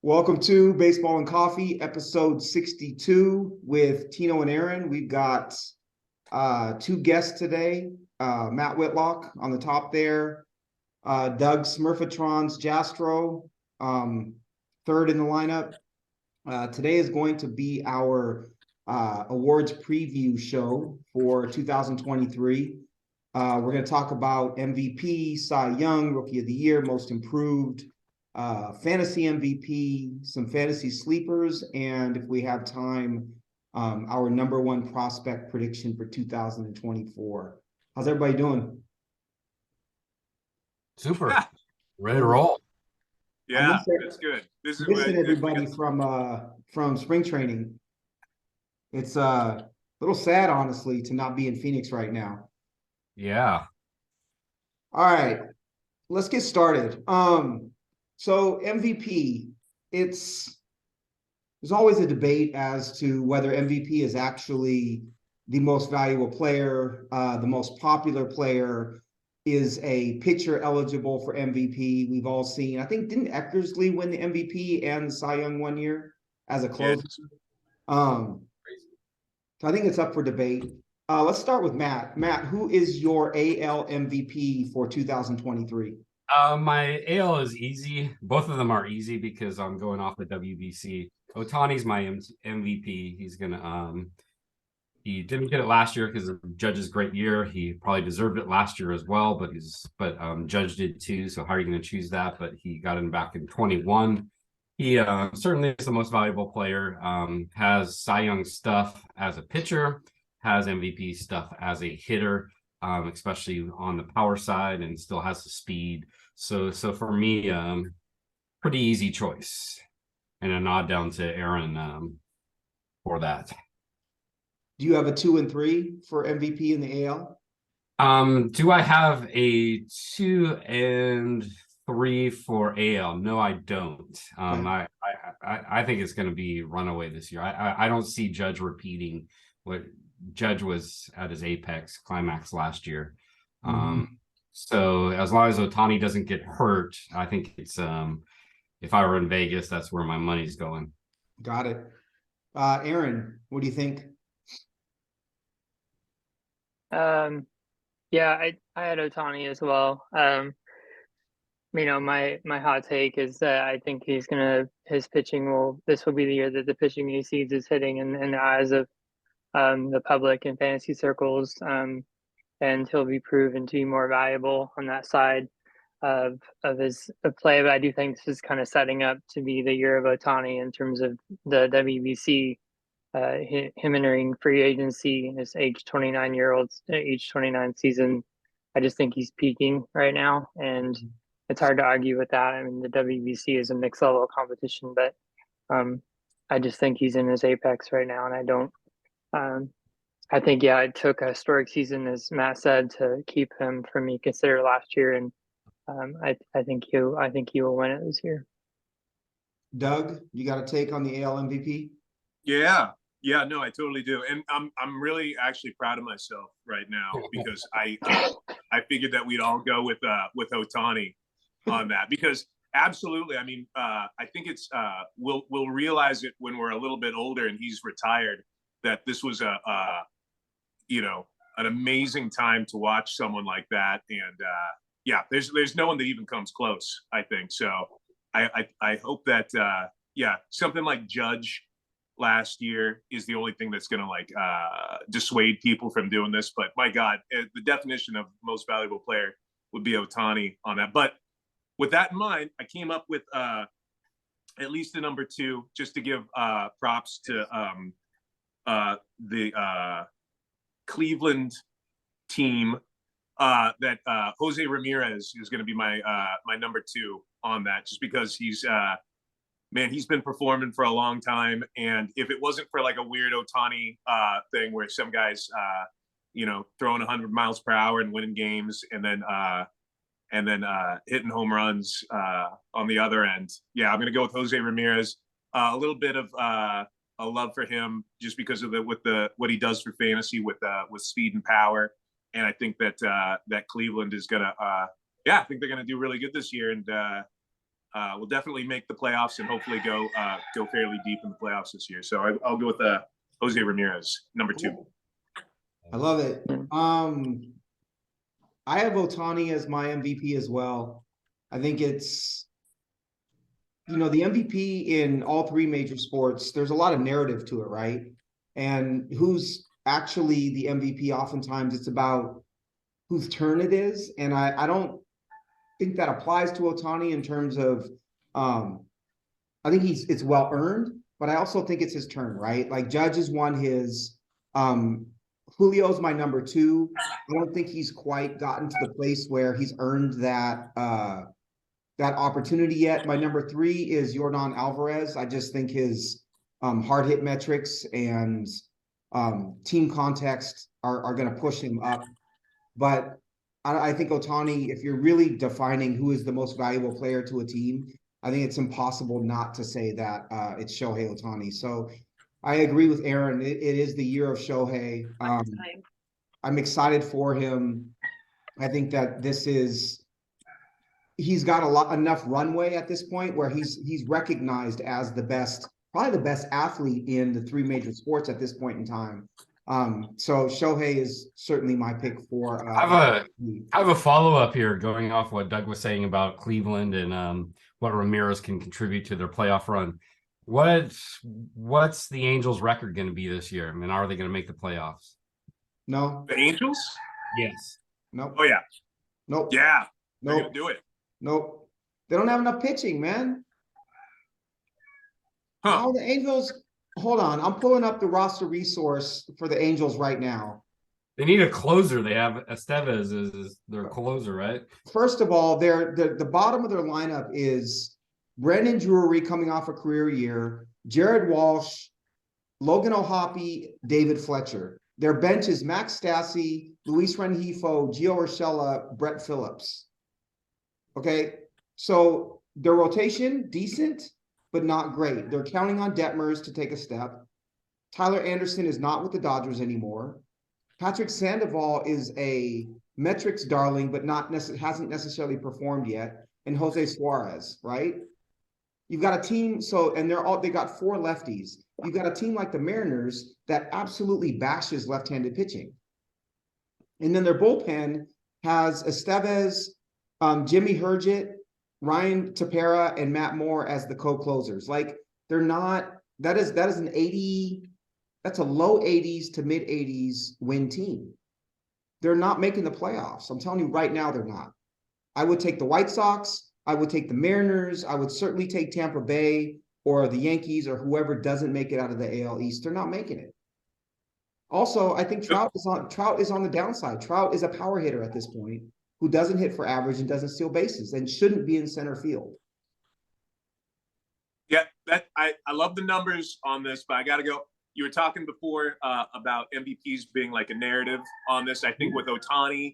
Welcome to Baseball and Coffee, episode 62 with Tino and Aaron. We've got two guests today. Matt Whitlock on the top there, Doug Smurfatron's Jastro, third in the lineup. Today is going to be our awards preview show for 2023. We're going to talk about MVP, Cy Young, Rookie of the Year, Most Improved, fantasy MVP, some fantasy sleepers, and if we have time, our number one prospect prediction for 2024. How's everybody doing? Super. Ready to roll. Yeah, that's good. This is missing everybody from spring training. It's a little sad, honestly, to not be in Phoenix right now. Yeah. All right, let's get started. So MVP, there's always a debate as to whether MVP is actually the most valuable player, the most popular player. Is a pitcher eligible for MVP? We've all seen, I think, didn't Eckersley win the MVP and the Cy Young one year as a closer? So I think it's up for debate. Let's start with Matt. Matt, who is your AL MVP for 2023? My AL is easy. Both of them are easy because I'm going off the WBC. Ohtani's my MVP. He's gonna he didn't get it last year because of Judge's great year. He probably deserved it last year as well, but Judge did too. So how are you going to choose that? But he got him back in 21. He certainly is the most valuable player. Has Cy Young stuff as a pitcher, has MVP stuff as a hitter, especially on the power side, and still has the speed. So for me, pretty easy choice, and a nod down to Aaron for that. Do you have a 2 and 3 for MVP in the AL? Do I have a 2 and 3 for AL? No, I don't. I think it's going to be runaway this year. I don't see Judge repeating what Judge was at his apex climax last year. So as long as Ohtani doesn't get hurt, I think it's if I were in Vegas, that's where my money's going. Got it. Aaron, what do you think? Yeah, I had Ohtani as well. My hot take is that I think his pitching this will be the year that the pitching he sees is hitting in the eyes of the public and fantasy circles, and he'll be proven to be more valuable on that side of his play. But I do think this is kind of setting up to be the year of Ohtani in terms of the WBC. Him entering free agency in his age 29 season. I just think he's peaking right now, and it's hard to argue with that. I mean, the WBC is a mixed level of competition, but I just think he's in his apex right now, and I don't. I think it took a historic season, as Matt said, to keep him from being considered last year, and I think he will win it this year. Doug, you got a take on the AL MVP? Yeah, no, I totally do, and I'm really actually proud of myself right now because I figured that we'd all go with Ohtani on that because absolutely, I mean, I think it's we'll realize it when we're a little bit older and he's retired that this was an amazing time to watch someone like that, and there's no one that even comes close, I think. So I hope that something like Judge last year is the only thing that's going to dissuade people from doing this. But my God, the definition of most valuable player would be Ohtani on that. But with that in mind, I came up with at least a number 2, just to give props to the Cleveland team that Jose Ramirez is going to be my number 2 on that, just because he's been performing for a long time. And if it wasn't for like a weird Ohtani thing where some guys, throwing 100 miles per hour and winning games and then hitting home runs on the other end. Yeah, I'm going to go with Jose Ramirez. A little bit of a love for him just because of what he does for fantasy with speed and power. And I think that Cleveland is going to, I think they're going to do really good this year. And will definitely make the playoffs and hopefully go fairly deep in the playoffs this year. So I'll go with Jose Ramirez, number 2. I love it. I have Ohtani as my MVP as well. I think it's, the MVP in all 3 major sports, there's a lot of narrative to it, right? And who's actually the MVP, oftentimes it's about whose turn it is. And I don't think that applies to Ohtani in terms of, I think it's well earned, but I also think it's his turn, right? Like Judge has won his, Julio's my number 2. I don't think he's quite gotten to the place where he's earned that opportunity yet. My number 3 is Yordan Alvarez. I just think his hard hit metrics and team context are going to push him up. But I think Ohtani, if you're really defining who is the most valuable player to a team, I think it's impossible not to say that it's Shohei Ohtani. So I agree with Aaron. It is the year of Shohei. I'm excited for him. I think that he's got enough runway at this point where he's recognized as probably the best athlete in the 3 major sports at this point in time. So Shohei is certainly my pick for. I have a follow-up here going off what Doug was saying about Cleveland and what Ramirez can contribute to their playoff run. What's the Angels' record going to be this year? I mean, are they going to make the playoffs? No. The Angels? Yes. Nope. Oh yeah. Nope. Yeah. They're Nope. gonna do it. Nope. They don't have enough pitching, man. How the Angels? Hold on, I'm pulling up the roster resource for the Angels right now. They need a closer. They have Estevez is their closer, right? First of all, the bottom of their lineup is Brandon Drury coming off a career year, Jared Walsh, Logan O'Hoppe, David Fletcher. Their bench is Max Stassi, Luis Rengifo, Gio Urshela, Brett Phillips. Okay, so their rotation, decent, but not great. They're counting on Detmers to take a step. Tyler Anderson is not with the Dodgers anymore. Patrick Sandoval is a metrics darling, but hasn't necessarily performed yet. And Jose Suarez, right? You've got a team, they got 4 lefties. You've got a team like the Mariners that absolutely bashes left-handed pitching. And then their bullpen has Estevez, Jimmy Herget, Ryan Tepera, and Matt Moore as the co-closers. Like they're not, that is an 80, that's a low 80s to mid 80s win team. They're not making the playoffs. I'm telling you right now, they're not. I would take the White Sox. I would take the Mariners. I would certainly take Tampa Bay or the Yankees or whoever doesn't make it out of the AL East. They're not making it. Also, I think Trout is on the downside. Trout is a power hitter at this point who doesn't hit for average and doesn't steal bases and shouldn't be in center field. Yeah, I love the numbers on this, but I got to go. You were talking before about MVPs being like a narrative on this. I think with Ohtani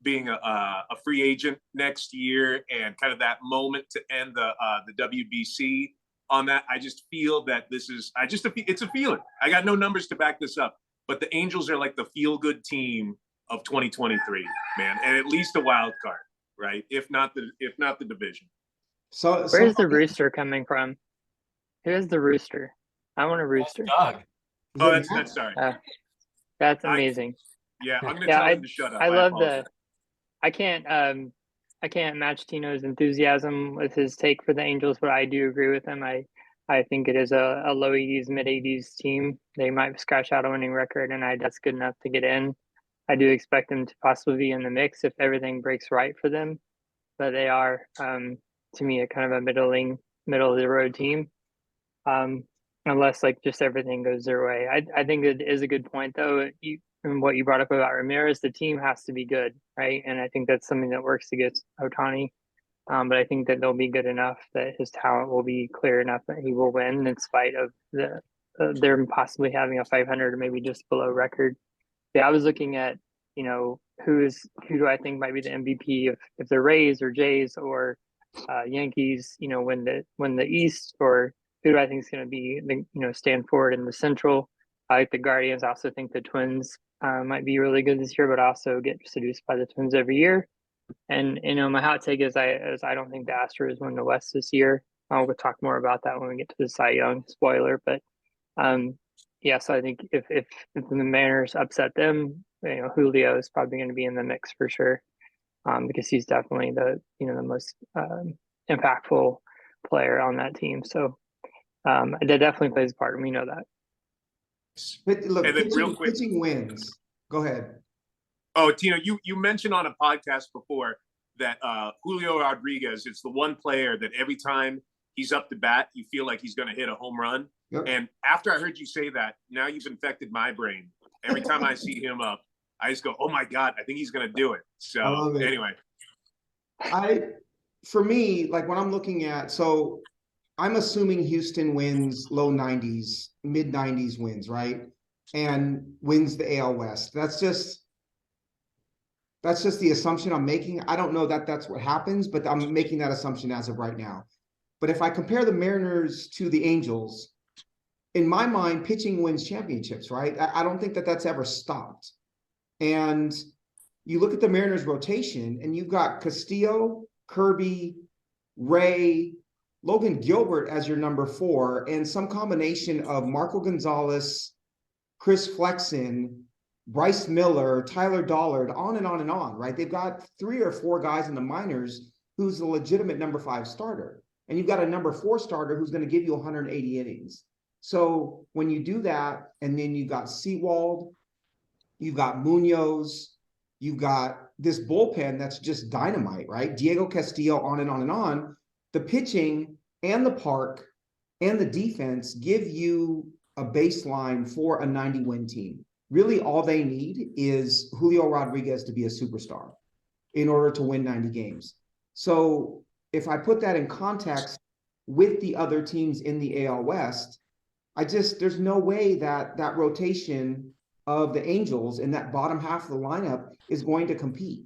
being a free agent next year and kind of that moment to end the WBC on that, I just feel that it's a feeling. I got no numbers to back this up, but the Angels are like the feel-good team of 2023, man, and at least a wild card, right? If not the division. So where's the rooster coming from? Who is the rooster? I want a rooster. Doug. Oh, that's sorry. That's amazing. Yeah, I'm gonna tell him to shut up. I love I can't match Tino's enthusiasm with his take for the Angels, but I do agree with him. I think it is a low 80s, mid 80s team. They might scratch out a winning record, and that's good enough to get in. I do expect them to possibly be in the mix if everything breaks right for them, but they are, to me, a kind of a middle of the road team. Unless like just everything goes their way. I think it is a good point though. And what you brought up about Ramirez, the team has to be good, right? And I think that's something that works against Ohtani. But I think that they'll be good enough that his talent will be clear enough that he will win in spite of them possibly having a 500 or maybe just below record. Yeah, I was looking at, who do I think might be the MVP if the Rays or Jays or Yankees, win the East, or who do I think is going to be stand forward in the Central. I like the Guardians. I also think the Twins might be really good this year, but also get seduced by the Twins every year. And my hot take is I don't think the Astros win the West this year. We'll talk more about that when we get to the Cy Young spoiler, but yeah. So I think if the Mariners upset them, Julio is probably going to be in the mix for sure, because he's definitely the most impactful player on that team. So that definitely plays a part, and we know that. But look, And then real pitching, quick- pitching wins. Go ahead. Oh, Tino, you mentioned on a podcast before that Julio Rodriguez is the one player that every time he's up to bat, you feel like he's going to hit a home run. Yep. And after I heard you say that, now you've infected my brain. Every time I see him up, I just go, "Oh my God, I think he's going to do it." I So love it. anyway, For me, like when I'm looking at, so I'm assuming Houston wins low 90s, mid 90s wins, right? And wins the AL West. That's just the assumption I'm making. I don't know that that's what happens, but I'm making that assumption as of right now. But if I compare the Mariners to the Angels, in my mind, pitching wins championships, right? I don't think that that's ever stopped. And you look at the Mariners rotation and you've got Castillo, Kirby, Ray, Logan Gilbert as your number 4, and some combination of Marco Gonzalez, Chris Flexen, Bryce Miller, Tyler Dollard, on and on and on, right? They've got 3 or 4 guys in the minors who's a legitimate number 5 starter. And you've got a number 4 starter who's going to give you 180 innings. So when you do that, and then you've got Sewald, you've got Munoz, you've got this bullpen that's just dynamite, right? Diego Castillo, on and on and on. The pitching and the park and the defense give you a baseline for a 90-win team. Really, all they need is Julio Rodriguez to be a superstar in order to win 90 games. So if I put that in context with the other teams in the AL West, there's no way that rotation of the Angels in that bottom half of the lineup is going to compete.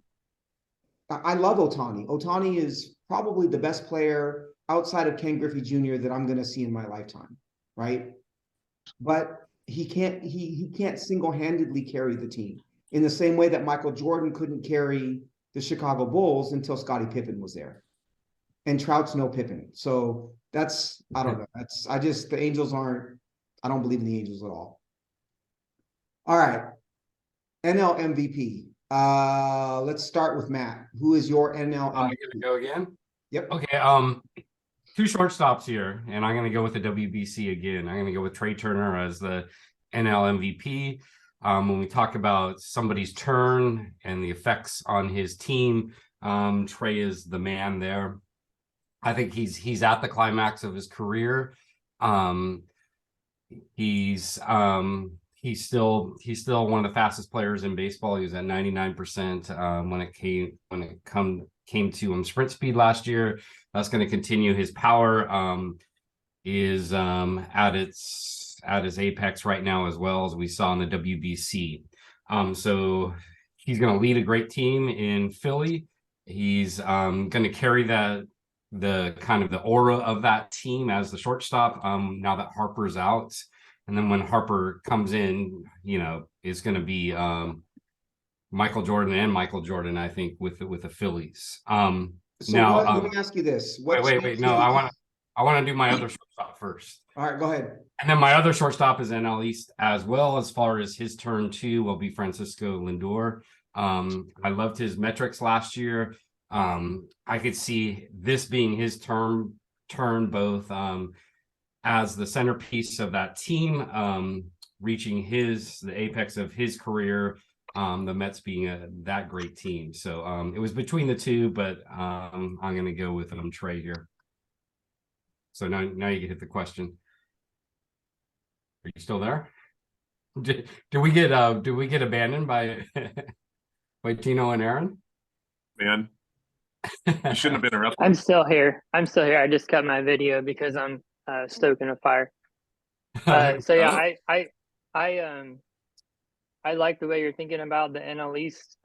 I love Ohtani. Ohtani is probably the best player outside of Ken Griffey Jr. that I'm going to see in my lifetime, right? But he can't single-handedly carry the team in the same way that Michael Jordan couldn't carry the Chicago Bulls until Scottie Pippen was there. And Trout's no Pippen. So I don't know. The Angels I don't believe in the Angels at all. All right. NL MVP. Let's start with Matt. Who is your NL I'm MVP? gonna go again. Yep. Okay. 2 shortstops here, and I'm gonna go with the WBC again. I'm gonna go with Trey Turner as the NL MVP. When we talk about somebody's turn and the effects on his team, Trey is the man there. I think he's at the climax of his career. He's still one of the fastest players in baseball. He was at 99% when it came to sprint speed last year. That's going to continue. His power is at his apex right now, as well, as we saw in the WBC. So he's going to lead a great team in Philly. He's going to carry the kind of the aura of that team as the shortstop, now that Harper's out. And then when Harper comes in, it's going to be Michael Jordan, I think, with the Phillies. Let me ask you this. Wait. No, I want to do my other shortstop first. All right, go ahead. And then my other shortstop is NL East as well. As far as his turn too, will be Francisco Lindor. I loved his metrics last year. I could see this being his turn both as the centerpiece of that team, reaching the apex of his career, the Mets being that great team. So it was between the two, but I'm going to go with Trey here. So now you can hit the question. Are you still there? Did we get abandoned by by Tino and Aaron? man, you shouldn't have been interrupted. I'm still here. I just cut my video because I'm stoking a fire. So yeah, I like the way you're thinking about the NL East.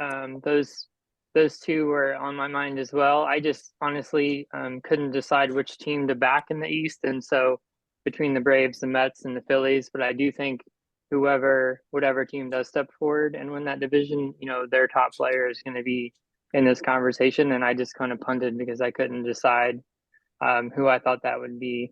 Those two were on my mind as well. I just honestly couldn't decide which team to back in the East, and so between the Braves, the Mets, and the Phillies. But I do think whatever team does step forward and win that division, their top player is going to be in this conversation, and I just kind of punted because I couldn't decide who I thought that would be.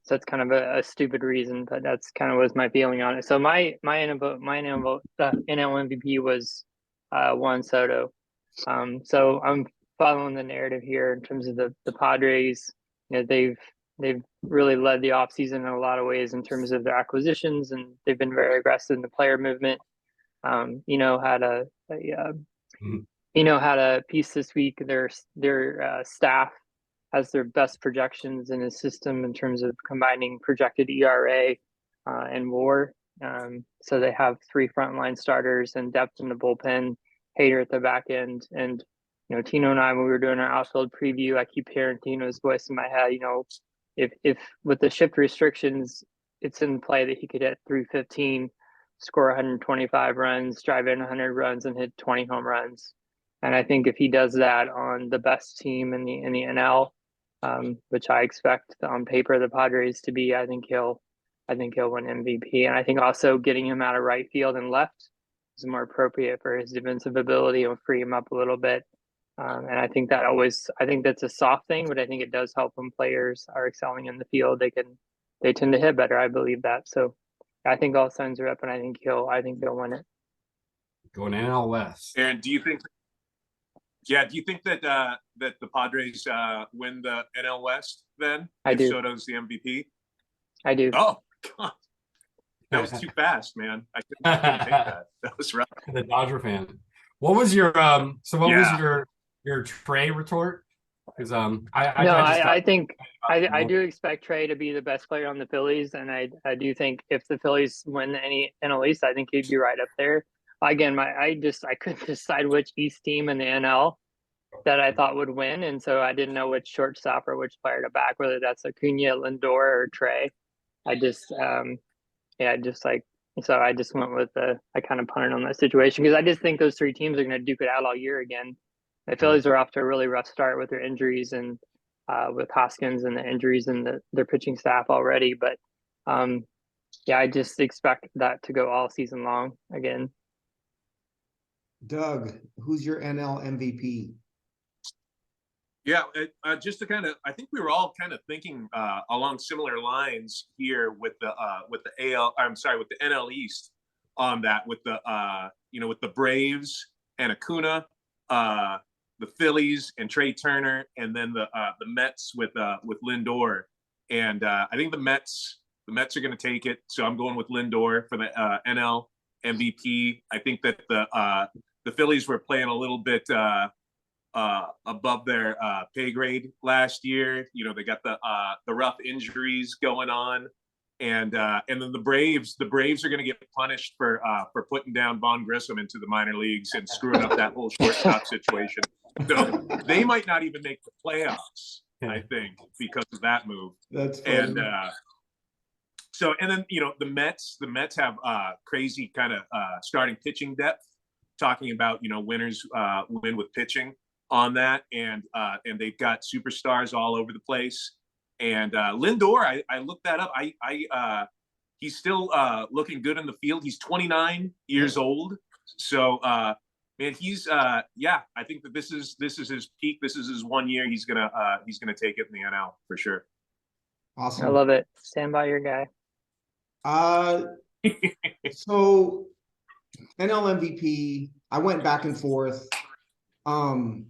So it's kind of a stupid reason, but that's kind of was my feeling on it. So my NL MVP was Juan Soto. So I'm following the narrative here in terms of the Padres. You know, they've really led the offseason in a lot of ways in terms of their acquisitions, and they've been very aggressive in the player movement. Had a piece this week. Their staff has their best projections in his system in terms of combining projected ERA and WAR. So they have 3 frontline starters and depth in the bullpen, Hader at the back end. And, Tino and I, when we were doing our outfield preview, I keep hearing Tino's voice in my head. If with the shift restrictions, it's in play that he could hit 315, score 125 runs, drive in 100 runs, and hit 20 home runs. And I think if he does that on the best team in the NL, which I expect on paper the Padres to be, I think he'll win MVP. And I think also getting him out of right field and left is more appropriate for his defensive ability and free him up a little bit. And I think that's a soft thing, but I think it does help when players are excelling in the field. They tend to hit better. I believe that. So I think all signs are up, and I think he'll win it. Going NL West. Aaron, do you think that that the Padres win the NL West then? I do. Soto's the MVP? I do. Oh, God. That was too fast, man. I couldn't take that. That was rough. The Dodger fan. What was your was your Trey retort? Because I do expect Trey to be the best player on the Phillies, and I do think if the Phillies win any NL East, I think he'd be right up there. Again, I couldn't decide which East team in the NL that I thought would win, and so I didn't know which shortstop or which player to back, whether that's Acuna, Lindor, or Trey. I just went with I kind of punted on that situation because I just think those 3 teams are going to duke it out all year again. The Phillies are off to a really rough start with their injuries and with Hoskins and the injuries and their pitching staff already. But I just expect that to go all season long again. Doug, who's your NL MVP? Yeah, just to I think we were all kind of thinking along similar lines here with the NL East on that with the Braves and Acuna, the Phillies and Trey Turner, and then the Mets with Lindor. And I think the Mets are going to take it. So I'm going with Lindor for the NL MVP. I think that the Phillies were playing a little bit above their pay grade last year. They got the rough injuries going on, and then the Braves are going to get punished for putting down Vaughn Grissom into the minor leagues and screwing up that whole shortstop situation. So they might not even make the playoffs, I think, because of that move. That's funny. And and then the Mets have crazy kind of starting pitching depth. Talking about winners win with pitching on that, and they've got superstars all over the place. And Lindor, I looked that up. He's still looking good in the field. He's 29 years old. So man, he's I think that this is his peak. This is his 1 year. He's gonna take it in the NL for sure. Awesome. I love it. Stand by your guy. So NL MVP, I went back and forth. I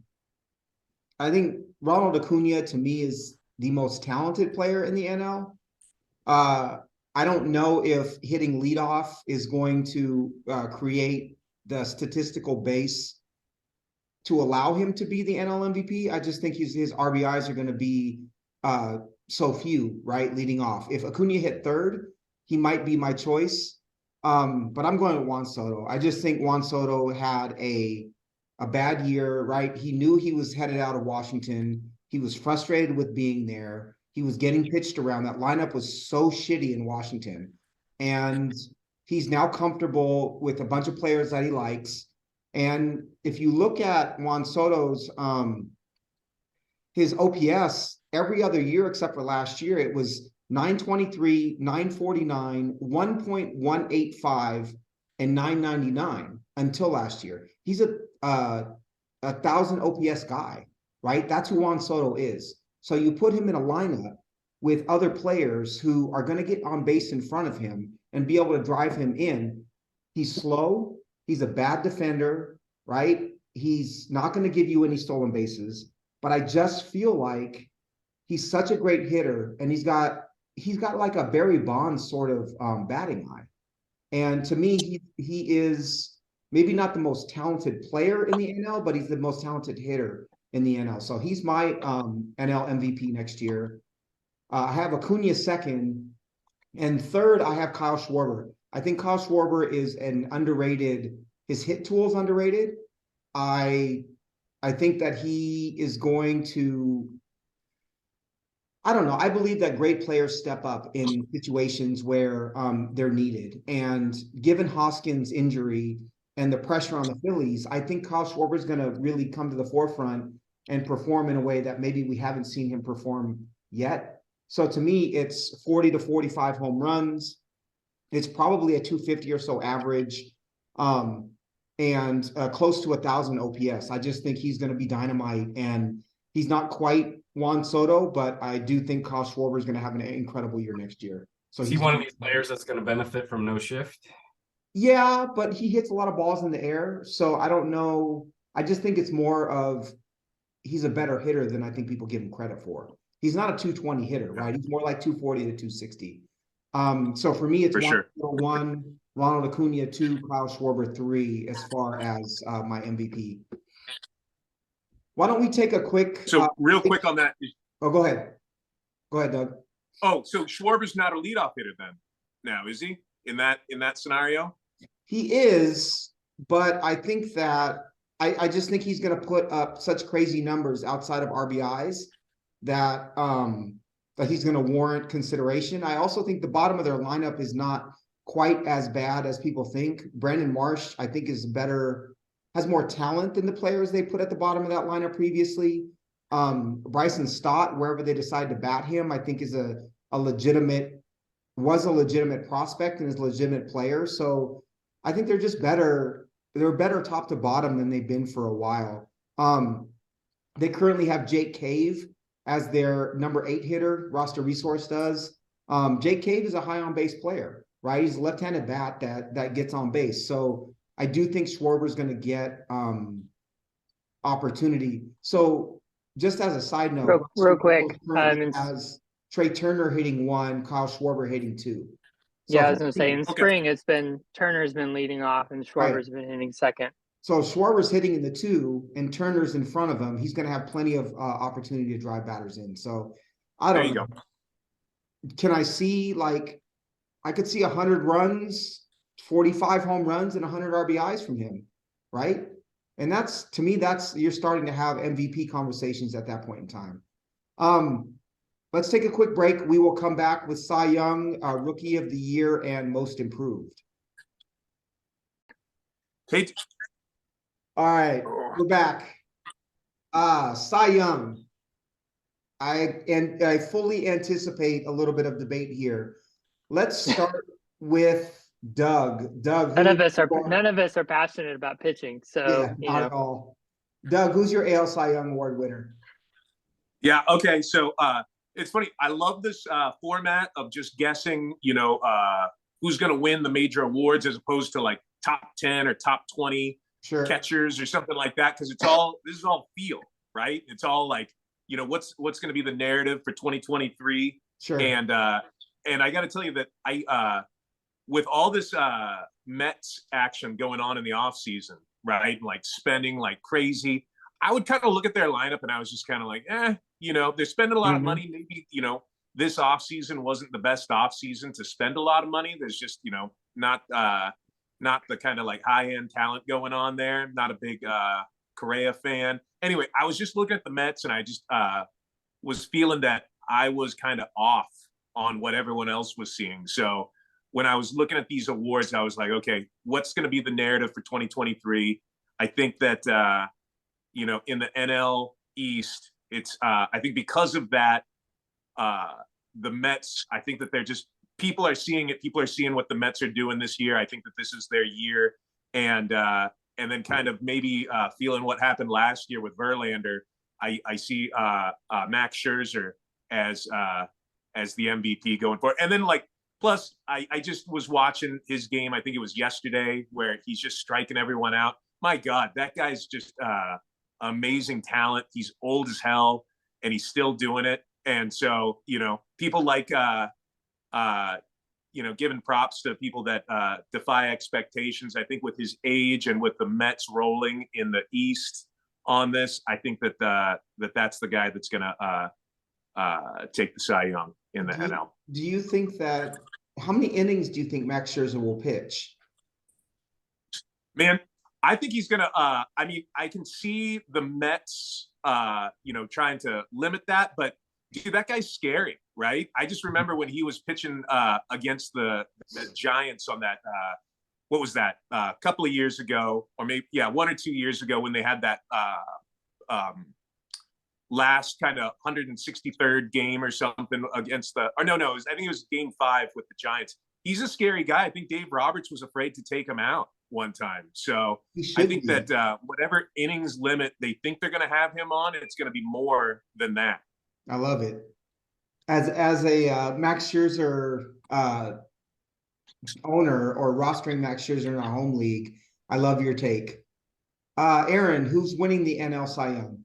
think Ronald Acuna to me is the most talented player in the NL. I don't know if hitting leadoff is going to create the statistical base to allow him to be the NL MVP. I just think his RBIs are going to be so few, right? Leading off. If Acuna hit third, he might be my choice. But I'm going with Juan Soto. I just think Juan Soto had a bad year, right? He knew he was headed out of Washington. He was frustrated with being there. He was getting pitched around. That lineup was so shitty in Washington. And he's now comfortable with a bunch of players that he likes. And if you look at Juan Soto's his OPS every other year except for last year, it was 923, 949, 1.185, and 999 until last year. He's a 1,000 OPS guy, right? That's who Juan Soto is. So you put him in a lineup with other players who are going to get on base in front of him and be able to drive him in. He's slow. He's a bad defender, right? He's not going to give you any stolen bases, but I just feel like he's such a great hitter, and he's got like a Barry Bonds sort of batting eye. And to me, he is maybe not the most talented player in the NL, but he's the most talented hitter in the NL. So he's my NL MVP next year. I have Acuna second, and third I have Kyle Schwarber. I think Kyle Schwarber is an underrated. His hit tool is underrated. I think that he is going to. I don't know. I believe that great players step up in situations where they're needed. And given Hoskins' injury and the pressure on the Phillies, I think Kyle Schwarber is going to really come to the forefront and perform in a way that maybe we haven't seen him perform yet. So to me, it's 40 to 45 home runs. It's probably a 250 or so average, and close to 1,000 OPS. I just think he's going to be dynamite, and he's not quite Juan Soto, but I do think Kyle Schwarber is going to have an incredible year next year. So Is he one of these players that's going to benefit from no shift? Yeah, but he hits a lot of balls in the air, so I don't know. I just think it's more of he's a better hitter than I think people give him credit for. He's not a 220 hitter, right? He's more like 240 to 260. So for me, it's For sure. one, Ronald Acuna 2, Kyle Schwarber 3, as far as my MVP. Why don't we take a quick? So real quick on that. Oh, go ahead. Go ahead, Doug. Oh, so Schwarber's not a leadoff hitter then? Now is he in that scenario? He is, but I think that I just think he's going to put up such crazy numbers outside of RBIs that that he's going to warrant consideration. I also think the bottom of their lineup is not quite as bad as people think. Brandon Marsh, I think, is better, has more talent than the players they put at the bottom of that lineup previously. Bryson Stott, wherever they decide to bat him, I think is a legitimate prospect and is a legitimate player. So I think they're just better. They're better top to bottom than they've been for a while. They currently have Jake Cave as their number 8 hitter. Roster Resource does. Jake Cave is a high on base player, right? He's a left-handed bat that gets on base. So I do think Schwarber's going to get opportunity. So just as a side note, real quick, as Trey Turner hitting 1, Kyle Schwarber hitting 2. So yeah, I was going to say in Okay. spring Turner's been leading off and Schwarber's been hitting second. So Schwarber's hitting in the 2 and Turner's in front of him. He's going to have plenty of opportunity to drive batters in. So I don't know. Can I see I could see 100 runs, 45 home runs, and 100 RBIs from him, right? And that's, to me, you're starting to have MVP conversations at that point in time. Let's take a quick break. We will come back with Cy Young, Rookie of the Year, and Most Improved. Hey. All right, we're back. Cy Young. I fully anticipate a little bit of debate here. Let's start with Doug. Doug, none of us are passionate about pitching, so yeah, not at all. Doug, who's your AL Cy Young Award winner? Yeah. Okay. So it's funny. I love this format of just guessing. Who's going to win the major awards as opposed to like top 10 or top 20 catchers or something like that. Because this is all feel, right? It's all like, what's going to be the narrative for 2023. Sure. And I got to tell you that with all this Mets action going on in the off season, right? Like spending like crazy, I would kind of look at their lineup and I was just kind of like, they're spending a lot of money. Maybe, this offseason wasn't the best offseason to spend a lot of money. There's just, not the kind of like high-end talent going on there. Not a big Correa fan. Anyway, I was just looking at the Mets and I just was feeling that I was kind of off on what everyone else was seeing. So when I was looking at these awards, I was like, okay, what's going to be the narrative for 2023? I think that, in the NL East, it's I think because of that, the Mets, I think that they're just, people are seeing it. People are seeing what the Mets are doing this year. I think that this is their year. And and then kind of maybe feeling what happened last year with Verlander, I see Max Scherzer as the MVP going forward. And then plus I just was watching his game. I think it was yesterday where he's just striking everyone out. My God, that guy's just amazing talent. He's old as hell and he's still doing it. And so, people giving props to people that defy expectations. I think with his age and with the Mets rolling in the East on this, I think that's the guy that's going to take the Cy Young in the NL. Do you think that, how many innings do you think Max Scherzer will pitch? Man, I think he's going to, I can see the Mets, trying to limit that, but dude, that guy's scary, right? I just remember when he was pitching against the Giants on that, what was that, a couple of years ago, or maybe, 1 or 2 years ago when they had that last kind of 163rd game or something against I think it was game 5 with the Giants. He's a scary guy. I think Dave Roberts was afraid to take him out one time. So I think that whatever innings limit they think they're going to have him on, it's going to be more than that. I love it. As a Max Scherzer owner, or rostering Max Scherzer in our home league, I love your take. Aaron, who's winning the NL Cy Young?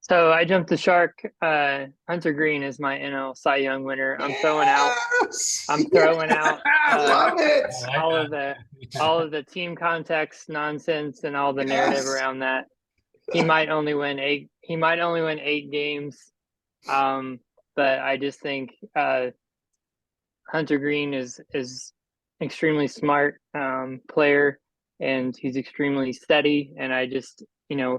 So I jumped the shark. Hunter Green is my NL Cy Young winner. I'm throwing out. I love it. all of the team context nonsense and all the narrative around that. He might only win 8 games, but I just think Hunter Green is extremely smart player, and he's extremely steady. And I just,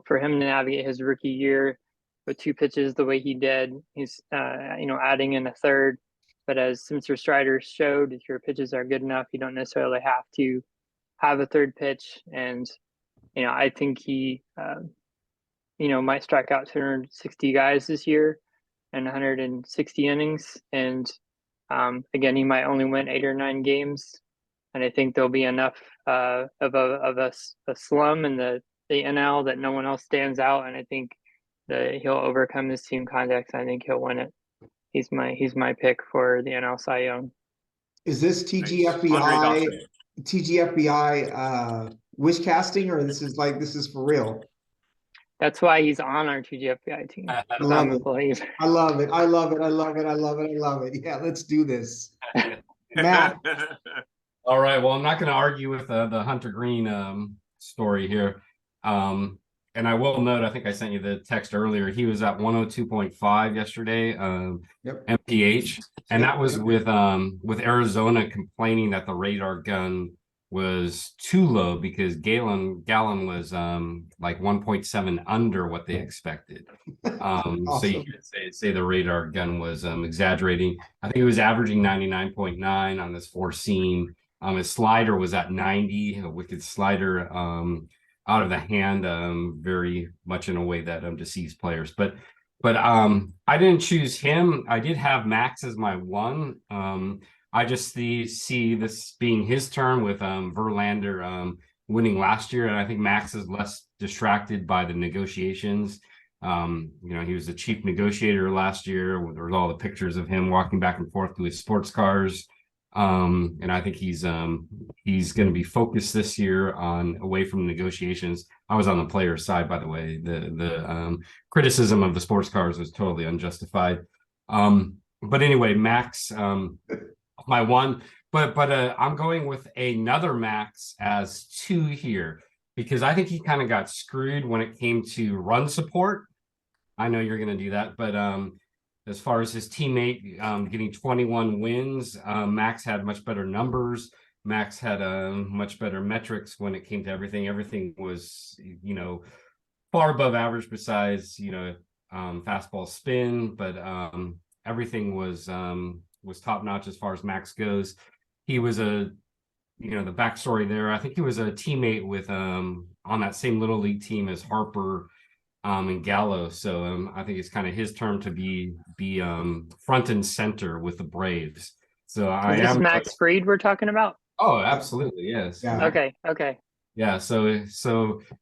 for him to navigate his rookie year with 2 pitches the way he did, he's adding in a third. But as Spencer Strider showed, if your pitches are good enough, you don't necessarily have to have a third pitch. And I think he might strike out 260 guys this year and 160 innings. And again, he might only win 8 or 9 games. And I think there'll be enough of a slum in the NL that no one else stands out. And I think that he'll overcome this team context. I think he'll win it. He's my pick for the NL Cy Young. Is this TGFBI wish casting, or this is for real? That's why he's on our TGFBI team. I love it. Yeah, let's do this. Matt. All right. Well, I'm not going to argue with the Hunter Green story here. And I will note, I think I sent you the text earlier. He was at 102.5 yesterday, MPH, and that was with Arizona complaining that the radar gun was too low because Gallon was like 1.7 under what they expected. Awesome. So you could say the radar gun was exaggerating. I think it was averaging 99.9 on this 4-seam. His slider was at 90, a wicked slider. Out of the hand, very much in a way that deceives players. But I didn't choose him. I did have Max as my one. I just see this being his turn with Verlander winning last year, and I think Max is less distracted by the negotiations. He was the chief negotiator last year. There was all the pictures of him walking back and forth to his sports cars. And I think he's going to be focused this year on away from negotiations. I was on the player side, by the way. The criticism of the sports cars was totally unjustified. But anyway, Max, my one. But I'm going with another Max as 2 here because I think he kind of got screwed when it came to run support. I know you're going to do that, but as far as his teammate getting 21 wins, Max had much better numbers. Max had much better metrics when it came to everything. Everything was, far above average besides, fastball spin, but everything was top notch as far as Max goes. He was the backstory there. I think he was a teammate with on that same little league team as Harper and Gallo. So I think it's kind of his turn to be front and center with the Braves. So Is this Max Fried we're talking about? Oh, absolutely, yes. Yeah. Okay. Yeah, so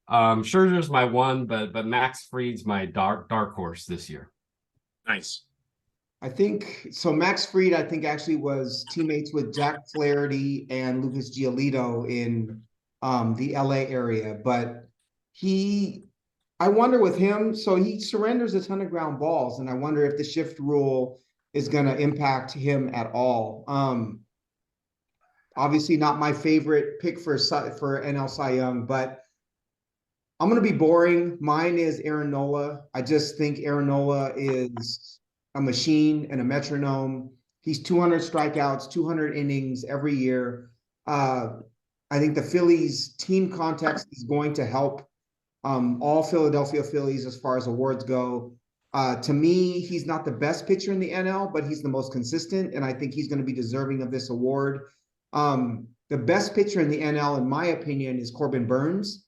Scherzer's my one, but Max Fried's my dark horse this year. Nice. I think so. Max Fried, I think, actually was teammates with Jack Flaherty and Lucas Giolito in the LA area. But I wonder with him, so he surrenders a ton of ground balls, and I wonder if the shift rule is going to impact him at all. Obviously, not my favorite pick for NL Cy Young, but I'm going to be boring. Mine is Aaron Nola. I just think Aaron Nola is a machine and a metronome. He's 200 strikeouts, 200 innings every year. I think the Phillies team context is going to help all Philadelphia Phillies as far as awards go. To me, he's not the best pitcher in the NL, but he's the most consistent, and I think he's going to be deserving of this award. The best pitcher in the NL, in my opinion, is Corbin Burns.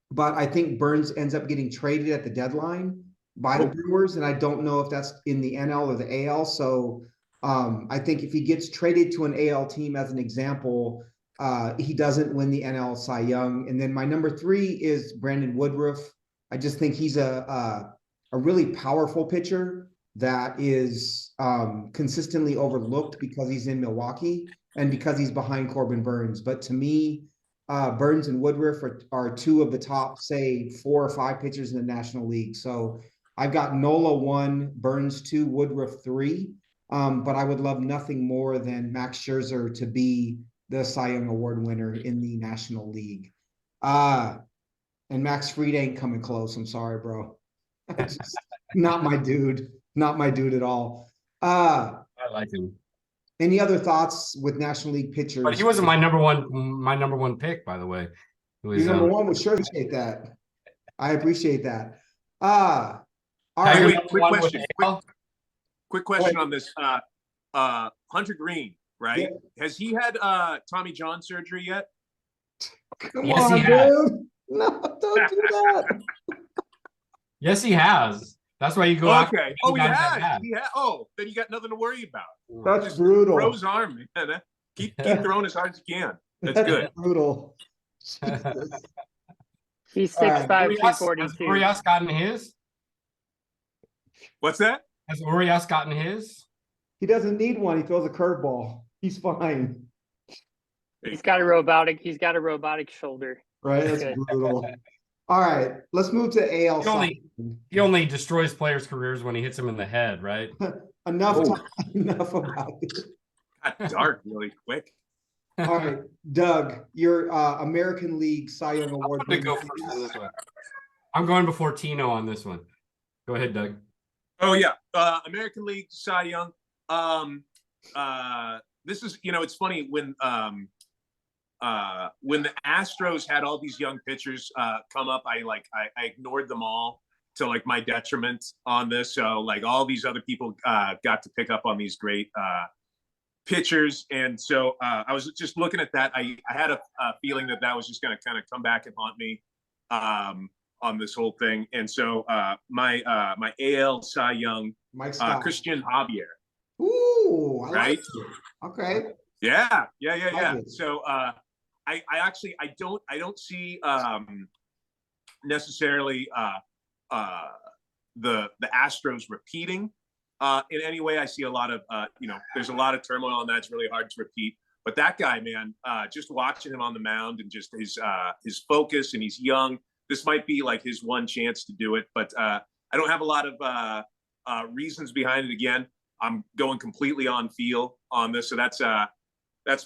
But I think Burns ends up getting traded at the deadline by the Brewers, and I don't know if that's in the NL or the AL. So I think if he gets traded to an AL team, as an example, he doesn't win the NL Cy Young. And then my number 3 is Brandon Woodruff. I just think he's a really powerful pitcher that is consistently overlooked because he's in Milwaukee and because he's behind Corbin Burns. But to me, Burns and Woodruff are 2 of the top, say, 4 or 5 pitchers in the National League. So I've got Nola 1, Burns 2, Woodruff 3. But I would love nothing more than Max Scherzer to be the Cy Young Award winner in the National League. And Max Fried ain't coming close. I'm sorry, bro. Just not my dude. Not my dude at all. I like him. Any other thoughts with National League pitchers? But he wasn't my number one pick, by the way. It was, Your number 1 was sure appreciate that. I appreciate that. Hey, All right. wait, quick question on this. Hunter Green, right? Yeah. Has he had Tommy John surgery yet? Come Yes, on, he has. dude. No, don't do that. Yes, he has. That's why you go after. Okay. Oh, he guys that has. have. He has. Oh, then you got nothing to worry about. That's Just brutal. throw his arm, man. Keep throwing as hard as you can. That's good. Brutal. He's All right. 6'5", Has 242. Urias gotten his? What's that? Has Urias gotten his? He doesn't need one. He throws a curveball. He's fine. He's got a robotic shoulder. Right? That's Good. brutal. All right. Let's move to AL. He only destroys players' careers when he hits them in the head, right? Enough about it. Got dark really quick. All right, Doug, your American League Cy Young Award. I'm gonna go first on this one. I'm going before Tino on this one. Go ahead, Doug. Oh yeah, American League Cy Young. This is, it's funny when the Astros had all these young pitchers come up, I ignored them all to like my detriment on this. So like all these other people got to pick up on these great pitchers, and so I was just looking at that. I had a feeling that was just going to kind of come back and haunt me on this whole thing. And so my AL Cy Young, Christian Javier. Ooh, I right? like it. Okay. Yeah. Like So I actually don't see necessarily the Astros repeating in any way. I see a lot of there's a lot of turmoil, and that's really hard to repeat. But that guy, man, just watching him on the mound and just his focus, and he's young. This might be like his one chance to do it, but I don't have a lot of reasons behind it. Again, I'm going completely on feel on this, so that's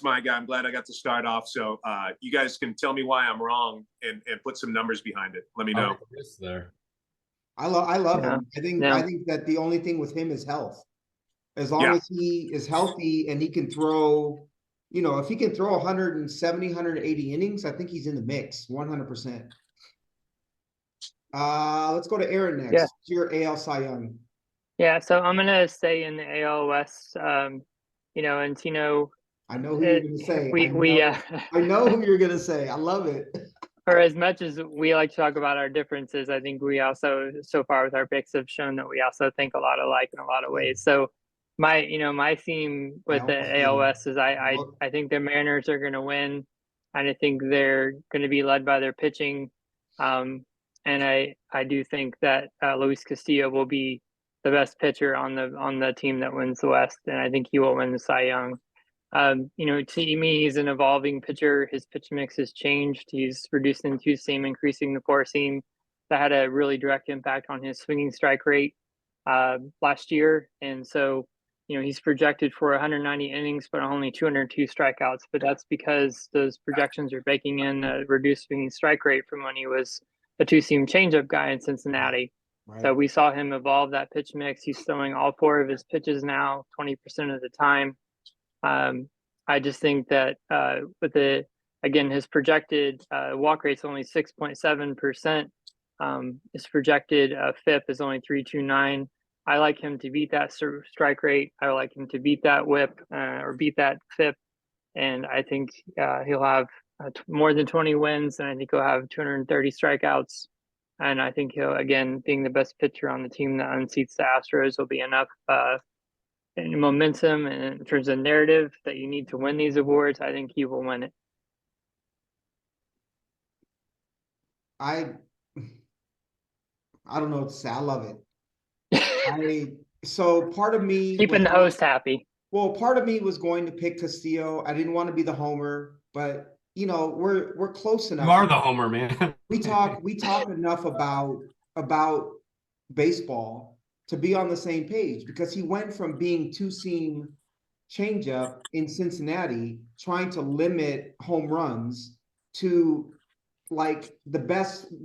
my guy. I'm glad I got to start off. So you guys can tell me why I'm wrong and put some numbers behind it. Let me know. There. I love him. I Yeah. think that the only thing with him is health. As long as he is healthy and he can throw, if he can throw 170, 180 innings, I think he's in the mix 100%. Let's go to Aaron next. Yeah. Your AL Cy Young. Yeah, so I'm gonna stay in the AL West. And Tino. I know who you're gonna say. I know who you're gonna say. I love it. For as much as we like to talk about our differences, I think we also, so far with our picks, have shown that we also think a lot alike in a lot of ways. So my theme with the AL West is I think the Mariners are going to win. and I think they're going to be led by their pitching. And I do think that Luis Castillo will be the best pitcher on the team that wins the West, and I think he will win the Cy Young. You know, to me, he's an evolving pitcher. His pitch mix has changed. He's reducing the two seam, increasing the four seam. That had a really direct impact on his swinging strike rate last year, and so you know he's projected for 190 innings, but only 202 strikeouts. But that's because those projections are baking in a reduced swinging strike rate from when he was a two seam changeup guy in Cincinnati. Right. So we saw him evolve that pitch mix. He's throwing all four of his pitches now, 20% of the time. I just think that with his projected walk rate's only 6.7%. His projected FIP is only 3.29. I like him to beat that strike rate. I like him to beat that whip or beat that FIP. And I think he'll have more than 20 wins, and I think he'll have 230 strikeouts. And I think he'll, again, being the best pitcher on the team that unseats the Astros will be enough in momentum and in terms of narrative that you need to win these awards. I think he will win it. I don't know what to say. I love it. So part of me Keeping the host happy. Well, part of me was going to pick Castillo. I didn't want to be the homer, but you know, we're close enough. You are the homer, man. we talk enough about baseball to be on the same page, because he went from being two-seam changeup in Cincinnati, trying to limit home runs, to like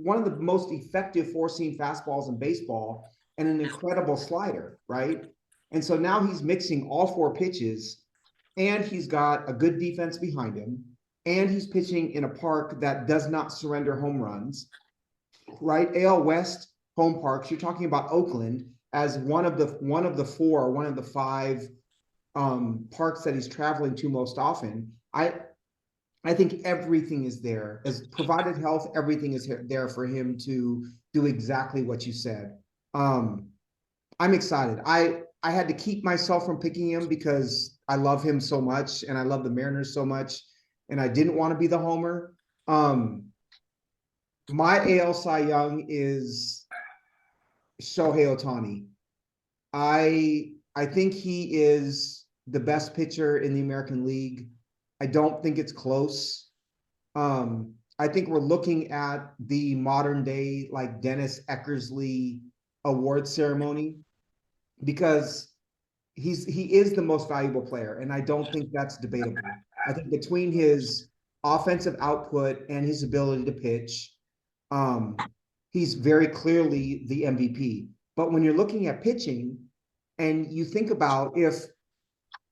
one of the most effective four-seam fastballs in baseball and an incredible slider, right? And so now he's mixing all four pitches, and he's got a good defense behind him, and he's pitching in a park that does not surrender home runs, right? AL West home parks, you're talking about Oakland as one of the five parks that he's traveling to most often. I think everything is there. As provided health, everything is there for him to do exactly what you said. I'm excited. I had to keep myself from picking him because I love him so much and I love the Mariners so much, and I didn't want to be the homer. My AL Cy Young is Shohei Ohtani. I think he is the best pitcher in the American League. I don't think it's close. I think we're looking at the modern day, like Dennis Eckersley award ceremony, because he is the most valuable player, and I don't think that's debatable. I think between his offensive output and his ability to pitch, he's very clearly the MVP. But when you're looking at pitching, and you think about if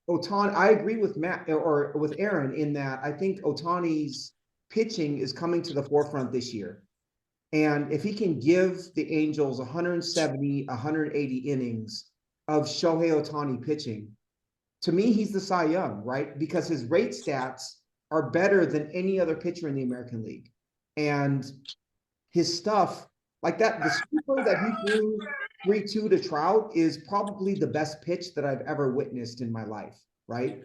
Ohtani, I agree with Matt or with Aaron in that I think Ohtani's pitching is coming to the forefront this year. And if he can give the Angels 170, 180 innings of Shohei Ohtani pitching, to me, he's the Cy Young, right? Because his rate stats are better than any other pitcher in the American League. And his stuff, like that, the super that he threw 3-2 to Trout is probably the best pitch that I've ever witnessed in my life, right?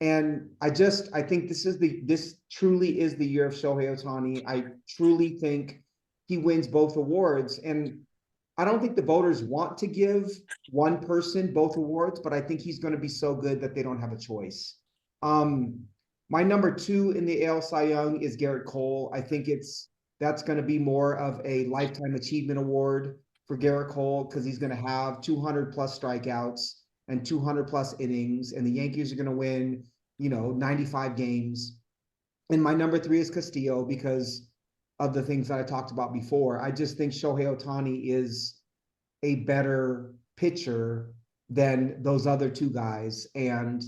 And I think this truly is the year of Shohei Ohtani. I truly think he wins both awards. And I don't think the voters want to give one person both awards, but I think he's going to be so good that they don't have a choice. My number 2 in the AL Cy Young is Garrett Cole. I think that's going to be more of a lifetime achievement award for Garrett Cole, because he's going to have 200 plus strikeouts and 200 plus innings, and the Yankees are going to win, 95 games. And my number 3 is Castillo, because of the things that I talked about before. I just think Shohei Ohtani is a better pitcher than those other two guys. And,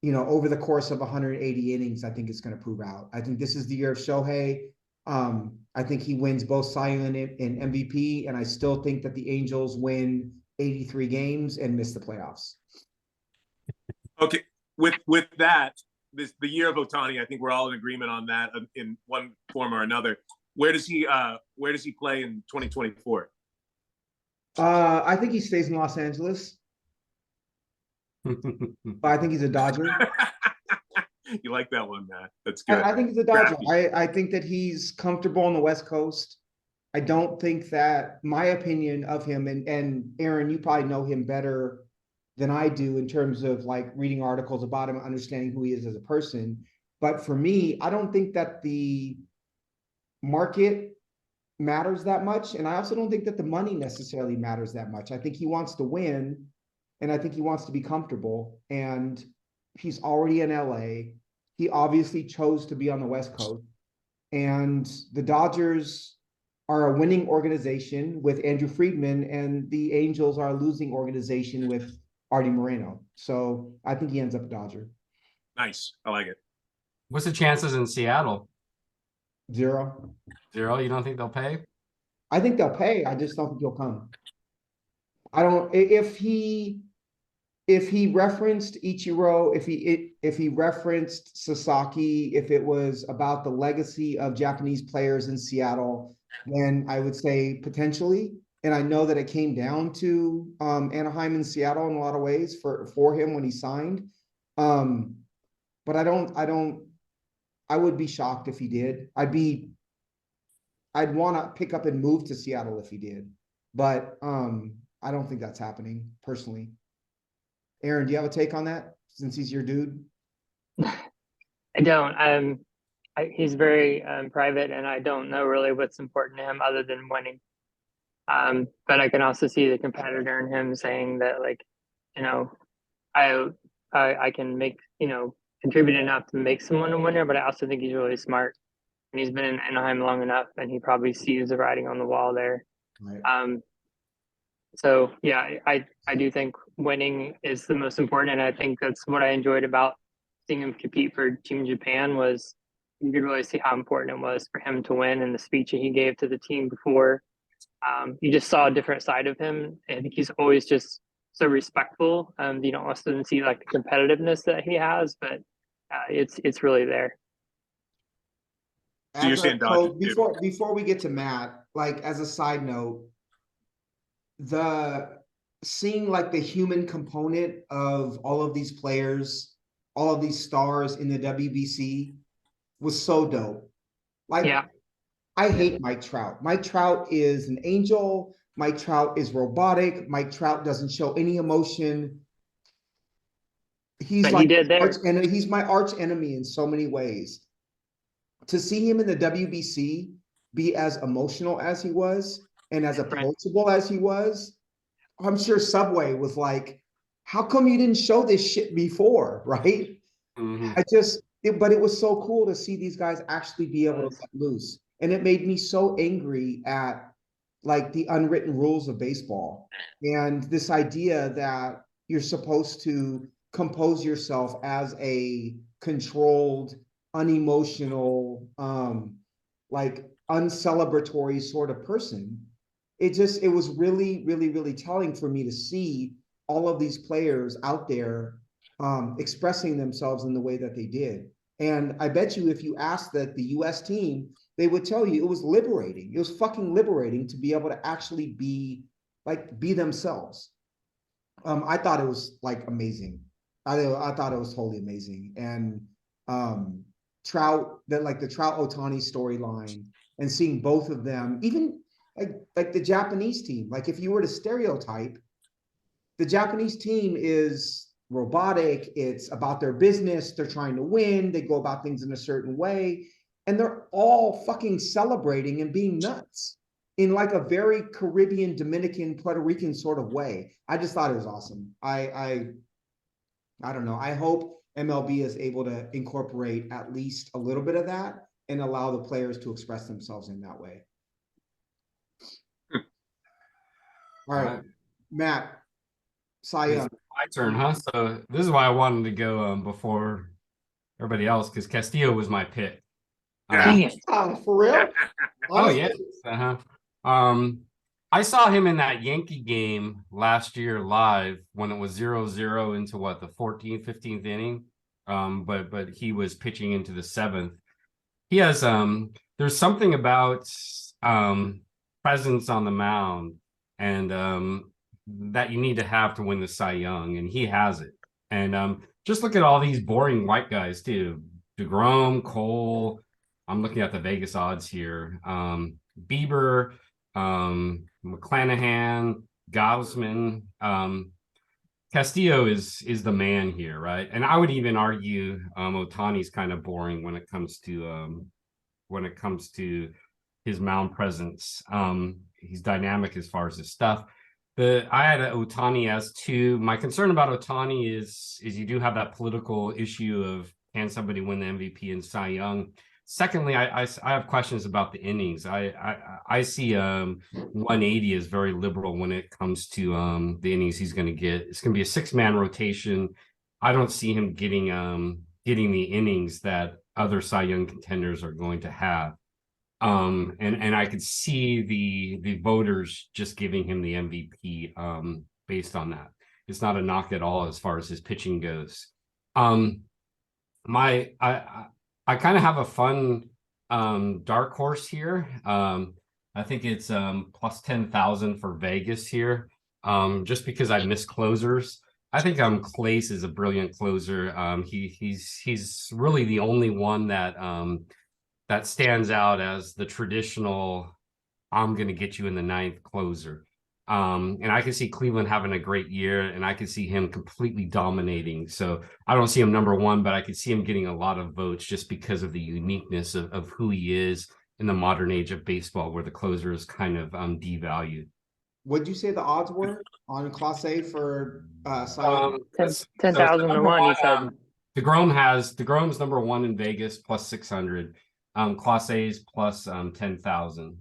over the course of 180 innings, I think it's going to prove out. I think this is the year of Shohei. I think he wins both Cy Young and MVP, and I still think that the Angels win 83 games and miss the playoffs. Okay, with that, the year of Ohtani, I think we're all in agreement on that in one form or another. Where does he play in 2024? I think he stays in Los Angeles. But I think he's a Dodger. You like that one, Matt? That's good. I think he's a Dodger. Crafty. I think that he's comfortable on the West Coast. I don't think that my opinion of him, and Aaron, you probably know him better than I do in terms of like reading articles about him, understanding who he is as a person. But for me, I don't think that the market matters that much. And I also don't think that the money necessarily matters that much. I think he wants to win, and I think he wants to be comfortable. And he's already in LA. He obviously chose to be on the West Coast. And the Dodgers are a winning organization with Andrew Friedman, and the Angels are a losing organization with Artie Moreno. So I think he ends up a Dodger. Nice. I like it. What's the chances in Seattle? 0. 0? You don't think they'll pay? I think they'll pay. I just don't think he'll come. I don't. If he referenced Ichiro, if he referenced Sasaki, if it was about the legacy of Japanese players in Seattle, then I would say potentially. And I know that it came down to Anaheim and Seattle in a lot of ways for him when he signed. But I would be shocked if he did. I'd want to pick up and move to Seattle if he did. But I don't think that's happening personally. Aaron, do you have a take on that since he's your dude? I don't. He's very private, and I don't know really what's important to him other than winning. But I can also see the competitor in him saying that, like, you know, I can make, contribute enough to make someone a winner, but I also think he's really smart, and he's been in Anaheim long enough, and he probably sees the writing on the wall there. Right. So yeah, I do think winning is the most important, and I think that's what I enjoyed about seeing him compete for Team Japan was you could really see how important it was for him to win, and the speech that he gave to the team before. You just saw a different side of him. I think he's always just so respectful. You don't often see like the competitiveness that he has, but it's really there. So you're saying Dodgers before we get to Matt, like as a side note, seeing like the human component of all of these players, all of these stars in the WBC was so dope. Like, yeah. I hate Mike Trout. Mike Trout is an angel. Mike Trout is robotic. Mike Trout doesn't show any emotion. He's But like he did there. he's my arch enemy in so many ways. To see him in the WBC be as emotional as he was and as approachable as he was, I'm sure Subway was like, how come you didn't show this shit before, right? Mm-hmm. But it was so cool to see these guys actually be able to let loose. And it made me so angry at like the unwritten rules of baseball and this idea that you're supposed to compose yourself as a controlled, unemotional, like uncelebratory sort of person. It was really, really, really telling for me to see all of these players out there expressing themselves in the way that they did. And I bet you if you asked the US team, they would tell you it was liberating. It was fucking liberating to be able to actually be themselves. I thought it was like amazing. I thought it was totally amazing. And Trout, the Trout Ohtani storyline and seeing both of them, even like the Japanese team, like if you were to stereotype, the Japanese team is robotic. It's about their business. They're trying to win. They go about things in a certain way. And they're all fucking celebrating and being nuts in like a very Caribbean, Dominican, Puerto Rican sort of way. I just thought it was awesome. I don't know. I hope MLB is able to incorporate at least a little bit of that and allow the players to express themselves in that way. All right, Matt, Cy Young. My turn, huh? So this is why I wanted to go before everybody else because Castillo was my pick. Dang it. For real? Oh yeah. I saw him in that Yankee game last year live when it was 0-0 into what, the 14th, 15th inning. But he was pitching into the 7th. He has there's something about presence on the mound and that you need to have to win the Cy Young, and he has it. And just look at all these boring white guys too. DeGrom, Cole. I'm looking at the Vegas odds here. Bieber, McClanahan, Gaussman. Castillo is the man here, right? And I would even argue Otani's kind of boring when it comes to his mound presence. He's dynamic as far as his stuff. I had Otani as two. My concern about Otani is you do have that political issue of, can somebody win the MVP and Cy Young? Secondly, I have questions about the innings. I see 180 is very liberal when it comes to the innings he's going to get. It's going to be a 6-man rotation. I don't see him getting the innings that other Cy Young contenders are going to have. And I could see the voters just giving him the MVP based on that. It's not a knock at all as far as his pitching goes. I kind of have a fun dark horse here. I think it's plus 10,000 for Vegas here. Just because I miss closers. I think Clace is a brilliant closer. He's really the only one that stands out as the traditional, I'm going to get you in the 9th closer. And I can see Cleveland having a great year, and I can see him completely dominating. So I don't see him number 1, but I could see him getting a lot of votes just because of the uniqueness of who he is in the modern age of baseball, where the closer is kind of devalued. What'd you say the odds were on Class A for Cy Young? 10,000 to 1, he said. DeGrom's number 1 in Vegas plus 600. Class A's plus 10,000.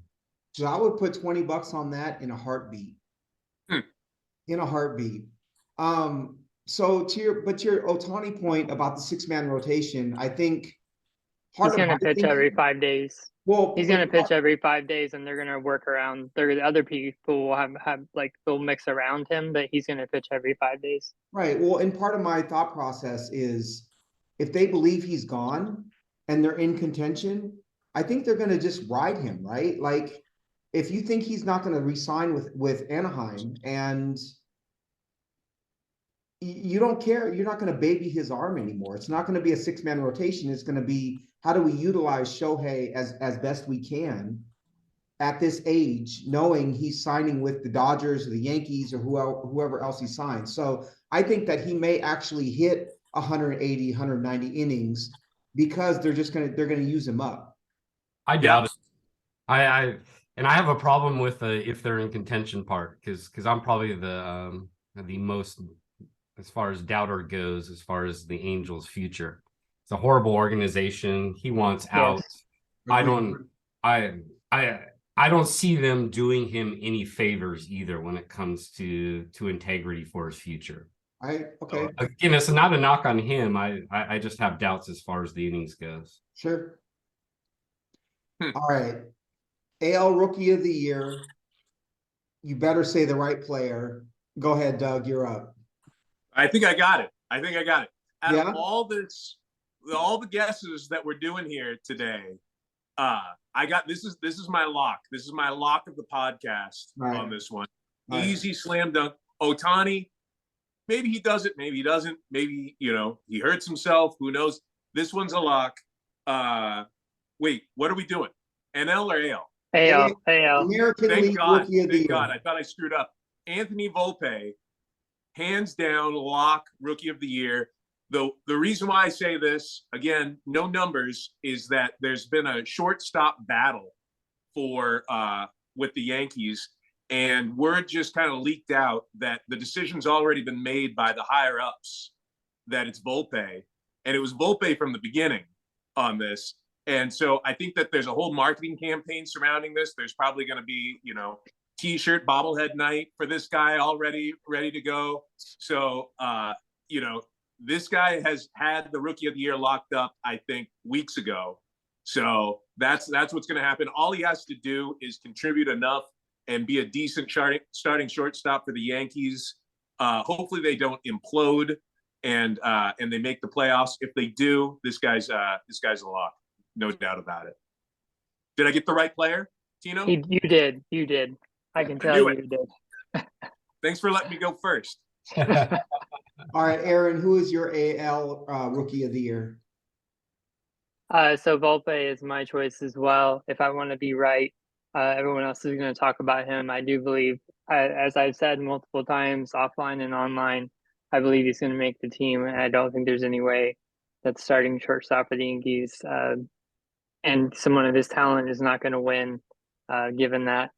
So I would put $20 on that in a heartbeat. In a heartbeat. So to your Otani point about the 6-man rotation, I think he's going to pitch every 5 days. Well, he's going to pitch every 5 days, and they're going to work around. The other people will have like they'll mix around him, but he's going to pitch every 5 days. Right. Well, and part of my thought process is if they believe he's gone and they're in contention, I think they're going to just ride him, right? Like, if you think he's not going to re-sign with Anaheim and you don't care, you're not going to baby his arm anymore. It's not going to be a 6-man rotation. It's going to be, how do we utilize Shohei as best we can at this age, knowing he's signing with the Dodgers or the Yankees or whoever else he signs. So I think that he may actually hit 180, 190 innings because they're going to use him up. I doubt it. I have a problem with if they're in contention part, because I'm probably the most, as far as doubter goes, as far as the Angels' future. It's a horrible organization. He wants out. Yes. I don't see them doing him any favors either when it comes to integrity for his future. Okay. Again, it's not a knock on him. I just have doubts as far as the innings goes. Sure. All right. AL Rookie of the Year. You better say the right player. Go ahead, Doug. You're up. I think I got it. Out Yeah? of all the guesses that we're doing here today, I got this is my lock. This is my lock of the podcast on this one. Easy slam dunk. Otani, maybe he does it, maybe he doesn't. Maybe, he hurts himself. Who knows? This one's a lock. Wait, what are we doing? NL or AL? AL. American Thank League God. Rookie of the Thank Year. God. I thought I screwed up. Anthony Volpe, hands down, lock Rookie of the Year. The reason why I say this, again, no numbers, is that there's been a shortstop battle with the Yankees, and word just kind of leaked out that the decision's already been made by the higher ups that it's Volpe, and it was Volpe from the beginning on this. And so I think that there's a whole marketing campaign surrounding this. There's probably going to be, T-shirt bobblehead night for this guy already ready to go. So, this guy has had the Rookie of the Year locked up, I think, weeks ago. So that's what's going to happen. All he has to do is contribute enough and be a decent starting shortstop for the Yankees. Hopefully they don't implode and they make the playoffs. If they do, this guy's a lock, no doubt about it. Did I get the right player, Tino? You did. I can tell you did. Thanks for letting me go first. All right, Aaron, who is your AL Rookie of the Year? So Volpe is my choice as well. If I want to be right, everyone else is going to talk about him. I do believe, as I've said multiple times, offline and online, I believe he's going to make the team, and I don't think there's any way that starting shortstop for the Yankees and someone of his talent is not going to win, given that.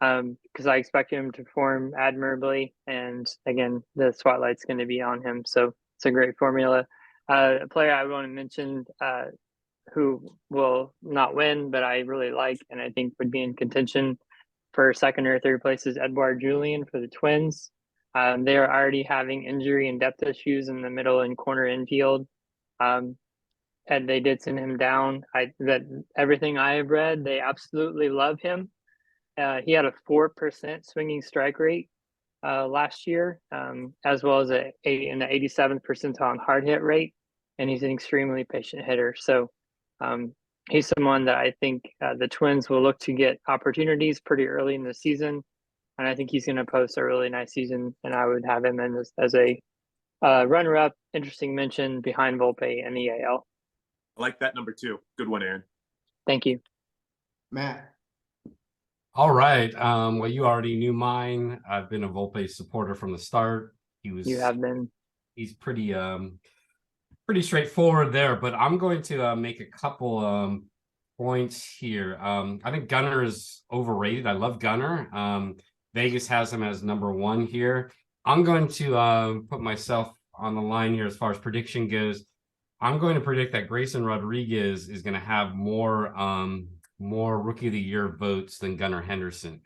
Because I expect him to perform admirably, and again, the spotlight's going to be on him. So it's a great formula. A player I want to mention who will not win, but I really like and I think would be in contention for second or third place is Edouard Julien for the Twins. They are already having injury and depth issues in the middle and corner infield. And they did send him down. That everything I have read, they absolutely love him. He had a 4% swinging strike rate last year, as well as in the 87th percentile on hard hit rate, and he's an extremely patient hitter. So he's someone that I think the Twins will look to get opportunities pretty early in the season, and I think he's going to post a really nice season. And I would have him in as a runner-up. Interesting mention behind Volpe and the AL. I like that number 2. Good one, Aaron. Thank you, Matt. All right. Well, you already knew mine. I've been a Volpe supporter from the start. You have been. He's pretty straightforward there, but I'm going to make a couple points here. I think Gunnar is overrated. I love Gunnar. Vegas has him as number 1 here. I'm going to put myself on the line here as far as prediction goes. I'm going to predict that Grayson Rodriguez is going to have more Rookie of the Year votes than Gunnar Henderson.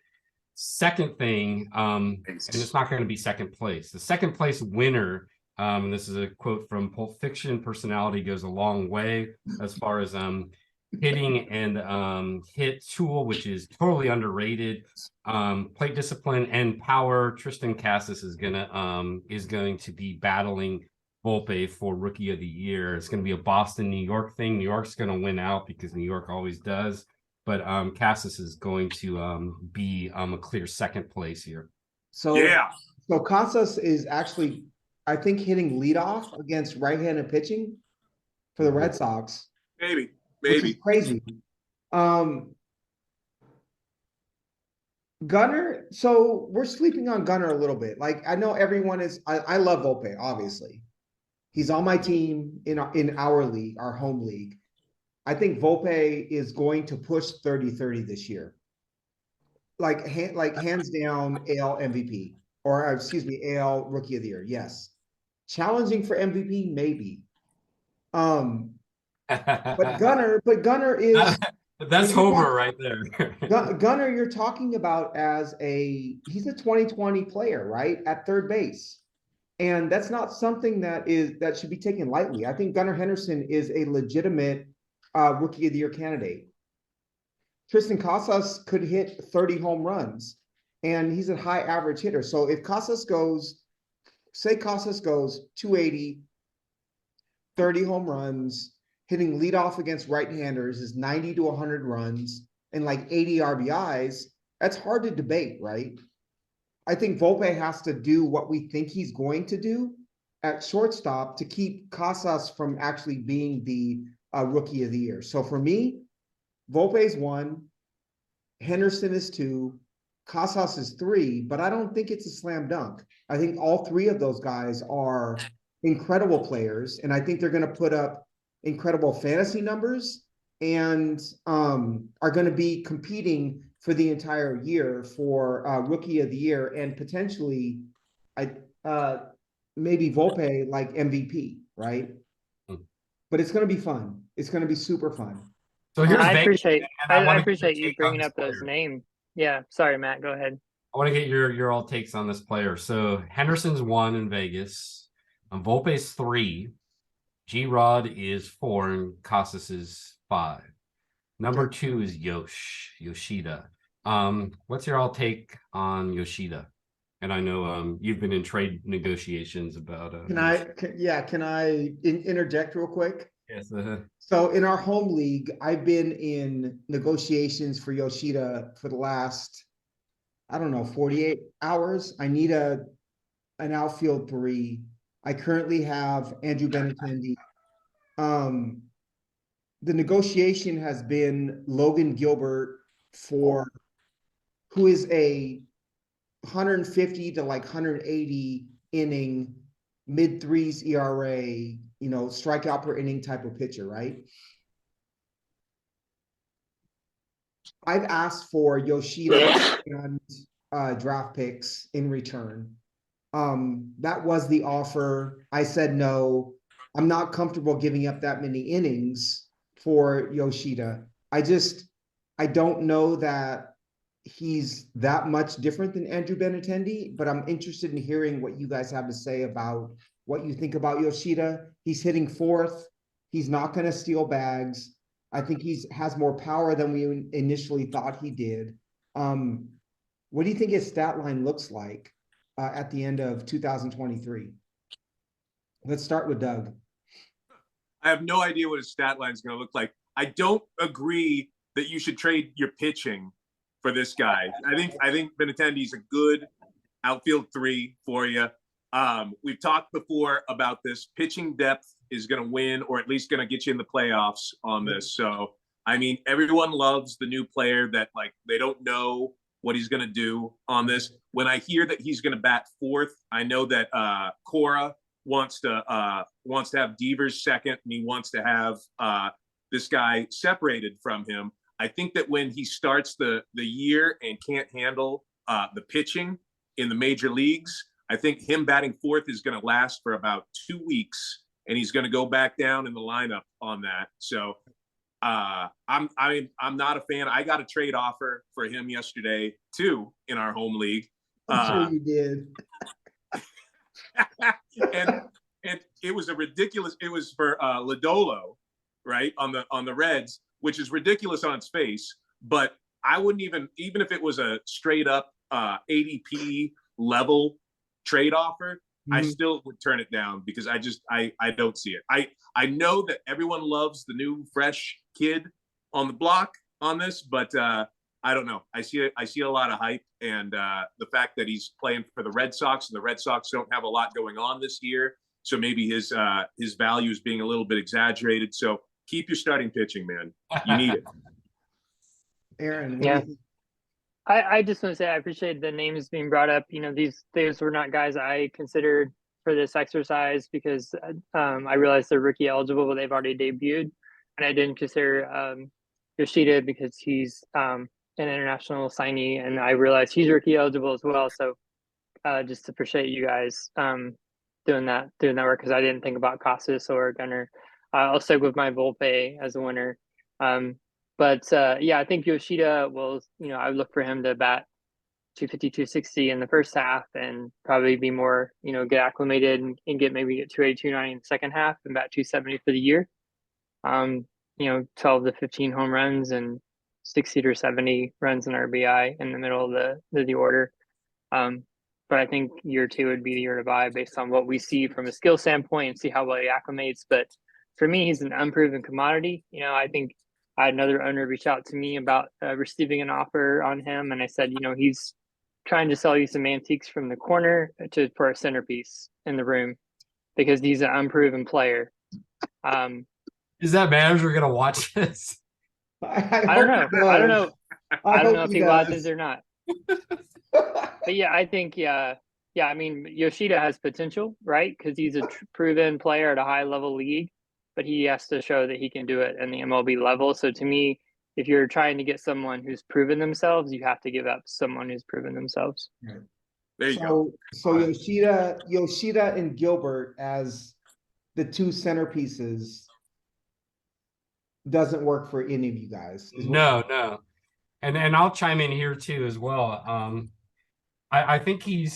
Second thing, and it's not going to be second place. The second place winner, and this is a quote from Pulp Fiction, personality goes a long way as far as hitting and hit tool, which is totally underrated. Plate discipline and power. Tristan Casas is going to be battling Volpe for Rookie of the Year. It's going to be a Boston, New York thing. New York's going to win out because New York always does. But Casas is going to be a clear second place here. So Casas is actually, I think, hitting leadoff against right-handed pitching for the Red Sox. Maybe. Which is crazy. Gunnar, so we're sleeping on Gunnar a little bit. Like, I know everyone is, I love Volpe, obviously. He's on my team in our league, our home league. I think Volpe is going to push 30-30 this year. Like hands down AL MVP, or excuse me, AL Rookie of the Year. Yes. Challenging for MVP, maybe. But Gunnar is that's Homer right there. Gunnar, you're talking about he's a 2020 player, right? At third base. And that's not something that should be taken lightly. I think Gunnar Henderson is a legitimate Rookie of the Year candidate. Tristan Casas could hit 30 home runs, and he's a high average hitter. So if Casas goes 280, 30 home runs, hitting leadoff against right-handers is 90 to 100 runs and like 80 RBIs, that's hard to debate, right? I think Volpe has to do what we think he's going to do at shortstop to keep Casas from actually being the Rookie of the Year. So for me, Volpe's 1, Henderson is 2, Casas is 3, but I don't think it's a slam dunk. I think all 3 of those guys are incredible players, and I think they're going to put up incredible fantasy numbers and are going to be competing for the entire year for Rookie of the Year and potentially maybe Volpe like MVP, right? But it's going to be fun. It's going to be super fun. So here's I Vegas, appreciate you bringing up those names. Yeah, sorry, Matt, go ahead. I want to get your all takes on this player. So Henderson's 1 in Vegas, Volpe's 3, G-Rod is 4, and Casas is 5. Number 2 is Yoshida. What's your all take on Yoshida? And I know you've been in trade negotiations about. Can I interject real quick? Yes. So in our home league, I've been in negotiations for Yoshida for the last, 48 hours. I need an outfield 3. I currently have Andrew Benintendi. The negotiation has been Logan Gilbert who is a 150 to like 180 inning, mid threes ERA, strikeout per inning type of pitcher, right? I've asked for Yoshida and draft picks in return. That was the offer. I said no. I'm not comfortable giving up that many innings for Yoshida. I don't know that he's that much different than Andrew Benintendi, but I'm interested in hearing what you guys have to say about what you think about Yoshida. He's hitting fourth. He's not going to steal bags. I think has more power than we initially thought he did. What do you think his stat line looks like at the end of 2023? Let's start with Doug. I have no idea what his stat line is going to look like. I don't agree that you should trade your pitching for this guy. I think Benintendi's a good outfield 3 for you. We've talked before about this. Pitching depth is going to win, or at least going to get you in the playoffs on this. So, I mean, everyone loves the new player that, like, they don't know what he's going to do on this. When I hear that he's going to bat fourth, I know that Cora wants to have Devers second, and he wants to have this guy separated from him. I think that when he starts the year and can't handle the pitching in the major leagues, I think him batting fourth is going to last for about 2 weeks, and he's going to go back down in the lineup on that. So I'm not a fan. I got a trade offer for him yesterday too in our home league. I'm sure you did. and it was it was for Lodolo, right, on the Reds, which is ridiculous on its face. But I wouldn't even if it was a straight up ADP level trade offer, I still would turn it down because I don't see it. I know that everyone loves the new fresh kid on the block on this, but I don't know. I see a lot of hype, and the fact that he's playing for the Red Sox, and the Red Sox don't have a lot going on this year, so maybe his value is being a little bit exaggerated. So keep your starting pitching, man. You need it. Aaron, yeah. I just want to say I appreciate the names being brought up. These were not guys I considered for this exercise because I realized they're rookie eligible, but they've already debuted, and I didn't consider Yoshida because he's an international signee, and I realized he's rookie eligible as well. So just appreciate you guys doing that work because I didn't think about Casas or Gunner. I'll stick with my Volpe as a winner. But I think Yoshida will, I would look for him to bat 250, 260 in the first half and probably be more, get acclimated and get 280, 290 in the second half and bat 270 for the year. 12 to 15 home runs and 60 to 70 runs in RBI in the middle of the order. But I think year 2 would be the year to buy based on what we see from a skill standpoint and see how well he acclimates. But for me, he's an unproven commodity. I think I had another owner reach out to me about receiving an offer on him. And I said, he's trying to sell you some antiques from the corner for a centerpiece in the room because he's an unproven player. Is that manager going to watch this? I don't know if he does. watches or not. But yeah, I think, I mean, Yoshida has potential, right? Because he's a proven player at a high level league, but he has to show that he can do it in the MLB level. So to me, if you're trying to get someone who's proven themselves, you have to give up someone who's proven themselves. Right. There you go. So Yoshida and Gilbert as the 2 centerpieces doesn't work for any of you guys. No. And I'll chime in here too as well. I think he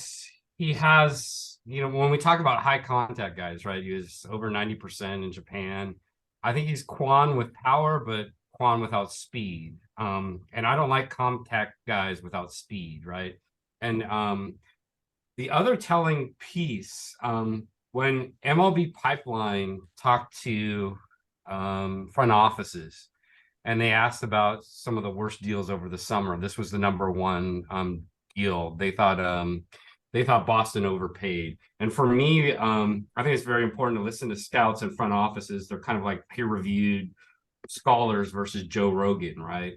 has, when we talk about high contact guys, right? He was over 90% in Japan. I think he's Quan with power, but Quan without speed. And I don't like contact guys without speed, right? And the other telling piece, when MLB Pipeline talked to front offices, and they asked about some of the worst deals over the summer. This was the number one deal. They thought they thought Boston overpaid. And for me, I think it's very important to listen to scouts and front offices. They're kind of like peer-reviewed scholars versus Joe Rogan, right?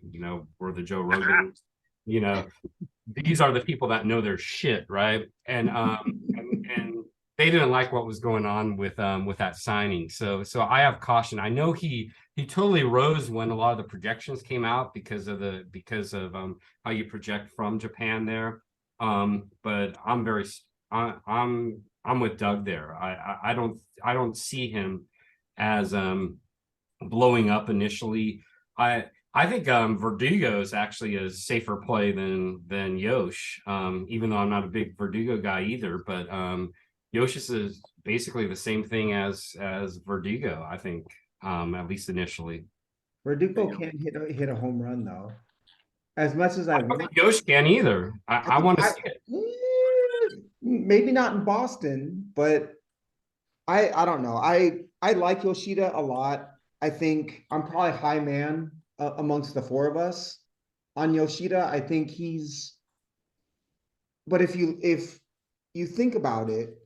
Or the Joe Rogan, you know, these are the people that know their shit, right? And they didn't like what was going on with that signing. So I have caution. I know he totally rose when a lot of the projections came out because of how you project from Japan there. But I'm with Doug there. I don't see him as blowing up initially. I think Verdugo is actually a safer play than Yosh, even though I'm not a big Verdugo guy either. But Yosh is basically the same thing as Verdugo, I think, at least initially. Verdugo can't hit a home run though. As much as I I don't want, think Yosh can either. I want to see it. maybe not in Boston, but I don't know. I like Yoshida a lot. I think I'm probably high man amongst the four of us on Yoshida. I think but if you think about it,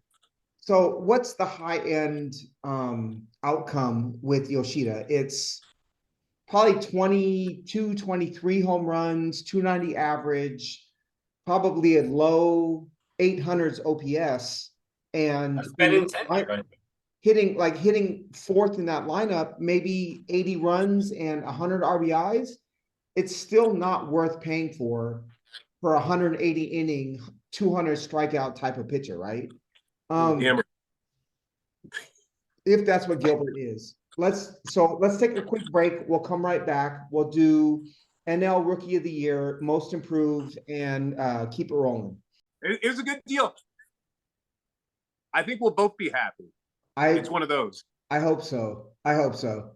so what's the high end outcome with Yoshida? It's probably 22, 23 home runs, 290 average, probably a low 800s OPS, and That's Benintendi, right? hitting fourth in that lineup, maybe 80 runs and 100 RBIs. It's still not worth paying for 180 inning, 200 strikeout type of pitcher, right? If that's what Gilbert is. Let's take a quick break. We'll come right back. We'll do NL Rookie of the Year, Most Improved, and keep it rolling. It was a good deal. I think we'll both be happy. It's one of those. I hope so. All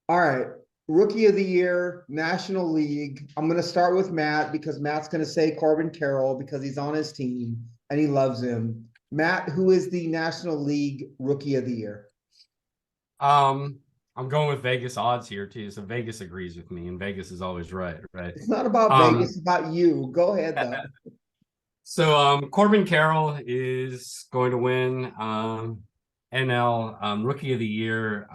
right. Rookie of the Year, National League. I'm going to start with Matt because Matt's going to say Corbin Carroll because he's on his team and he loves him. Matt, who is the National League Rookie of the Year? I'm going with Vegas odds here too. So Vegas agrees with me, and Vegas is always right. It's not about Vegas, it's about you. Go ahead though. So Corbin Carroll is going to win NL Rookie of the Year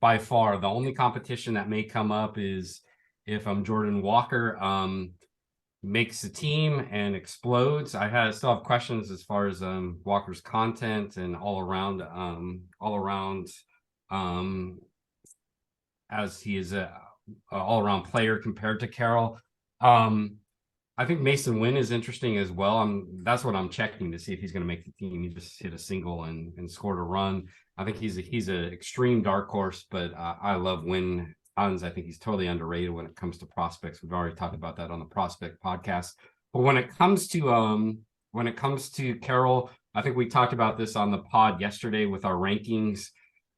by far. The only competition that may come up is if Jordan Walker makes the team and explodes. I still have questions as far as Walker's content and all around as he is a all-around player compared to Carroll. I think Mason Wynn is interesting as well. That's what I'm checking to see if he's going to make the team. He just hit a single and scored a run. I think he's an extreme dark horse, but I love Wynn tons. I think he's totally underrated when it comes to prospects. We've already talked about that on the prospect podcast. But when it comes to Carroll, I think we talked about this on the pod yesterday with our rankings.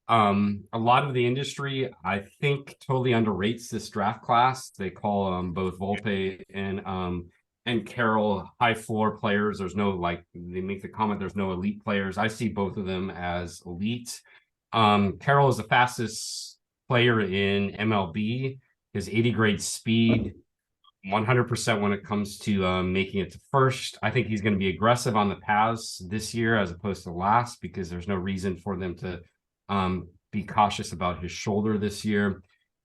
A lot of the industry, I think, totally underrates this draft class. They call both Volpe and Carroll high floor players. There's no they make the comment there's no elite players. I see both of them as elite. Carroll is the fastest player in MLB. His 80 grade speed, 100% when it comes to making it to first. I think he's going to be aggressive on the paths this year as opposed to last because there's no reason for them to be cautious about his shoulder this year.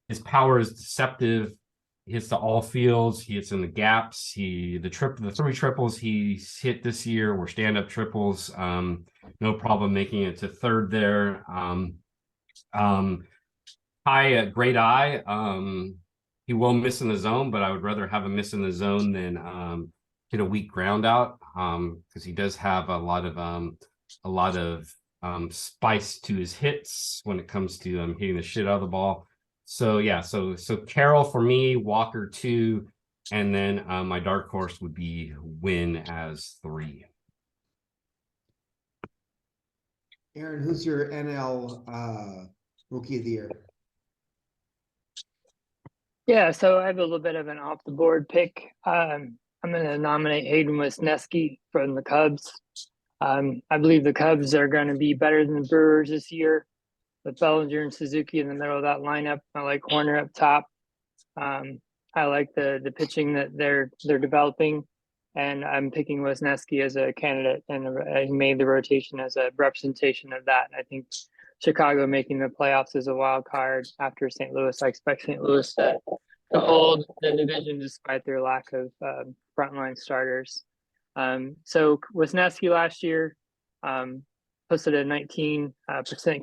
His power is deceptive. He hits to all fields. He hits in the gaps. The three triples he's hit this year were stand-up triples. No problem making it to third there. Great eye. He will miss in the zone, but I would rather have him miss in the zone than hit a weak ground out because he does have a lot of spice to his hits when it comes to hitting the shit out of the ball. So yeah, so Carroll for me, Walker 2, and then my dark horse would be Wynn as 3. Aaron, who's your NL Rookie of the Year? Yeah, so I have a little bit of an off the board pick. I'm going to nominate Hayden Wesneski from the Cubs. I believe the Cubs are going to be better than the Brewers this year with Bellinger and Suzuki in the middle of that lineup. I like Horner up top. I like the pitching that they're developing. and I'm picking Wisniewski as a candidate, and he made the rotation as a representation of that. And I think Chicago making the playoffs is a wild card after St. Louis. I expect St. Louis to hold the division despite their lack of frontline starters. So Wisniewski last year posted a 19%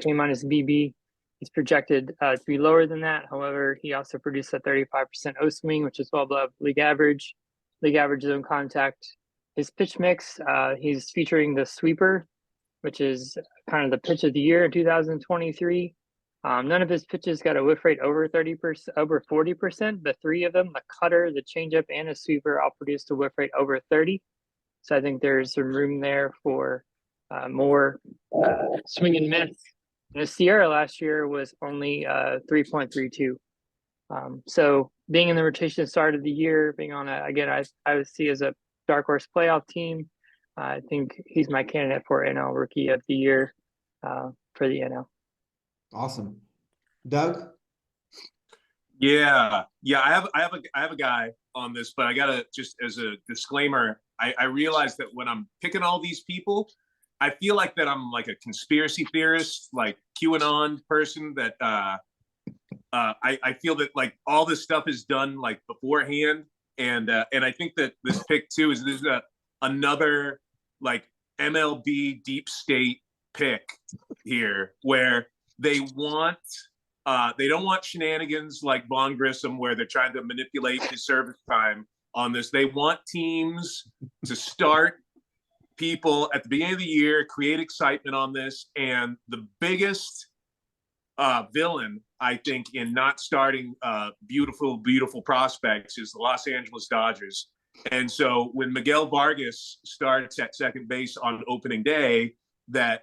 K minus BB. He's projected to be lower than that. However, he also produced a 35% O swing, which is well above league average zone contact. His pitch mix, he's featuring the sweeper, which is kind of the pitch of the year in 2023. None of his pitches got a whiff rate over 30%, over 40%. The three of them, the cutter, the changeup, and a sweeper, all produced a whiff rate over 30. So I think there's some room there for more swing and miss. And the Sierra last year was only 3.32. So being in the rotation start of the year, being on I would see as a dark horse playoff team. I think he's my candidate for NL Rookie of the Year for the NL. Awesome. Doug? Yeah. I have a guy on this, but I gotta, just as a disclaimer, I realize that when I'm picking all these people, I feel like that I'm like a conspiracy theorist, like QAnon person that I feel that like all this stuff is done like beforehand. And I think that this pick too is another like MLB deep state pick here where they don't want shenanigans like Vaughn Grissom where they're trying to manipulate his service time on this. They want teams to start people at the beginning of the year, create excitement on this. And the biggest villain, I think, in not starting beautiful prospects is the Los Angeles Dodgers. And so when Miguel Vargas starts at second base on opening day, that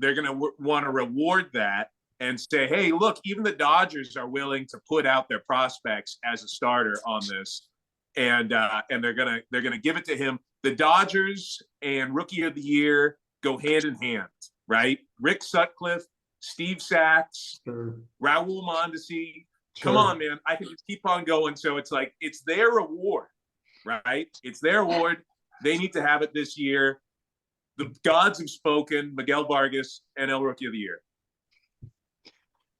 they're going to want to reward that and say, hey, look, even the Dodgers are willing to put out their prospects as a starter on this. And they're gonna give it to him. The Dodgers and Rookie of the Year go hand in hand, right? Rick Sutcliffe, Steve Sachs, Sure. Raul Mondesi. Sure. Come on, man. I can just keep on going. So it's like, it's their reward, right? It's their award. They need to have it this year. The gods have spoken. Miguel Vargas, NL Rookie of the Year.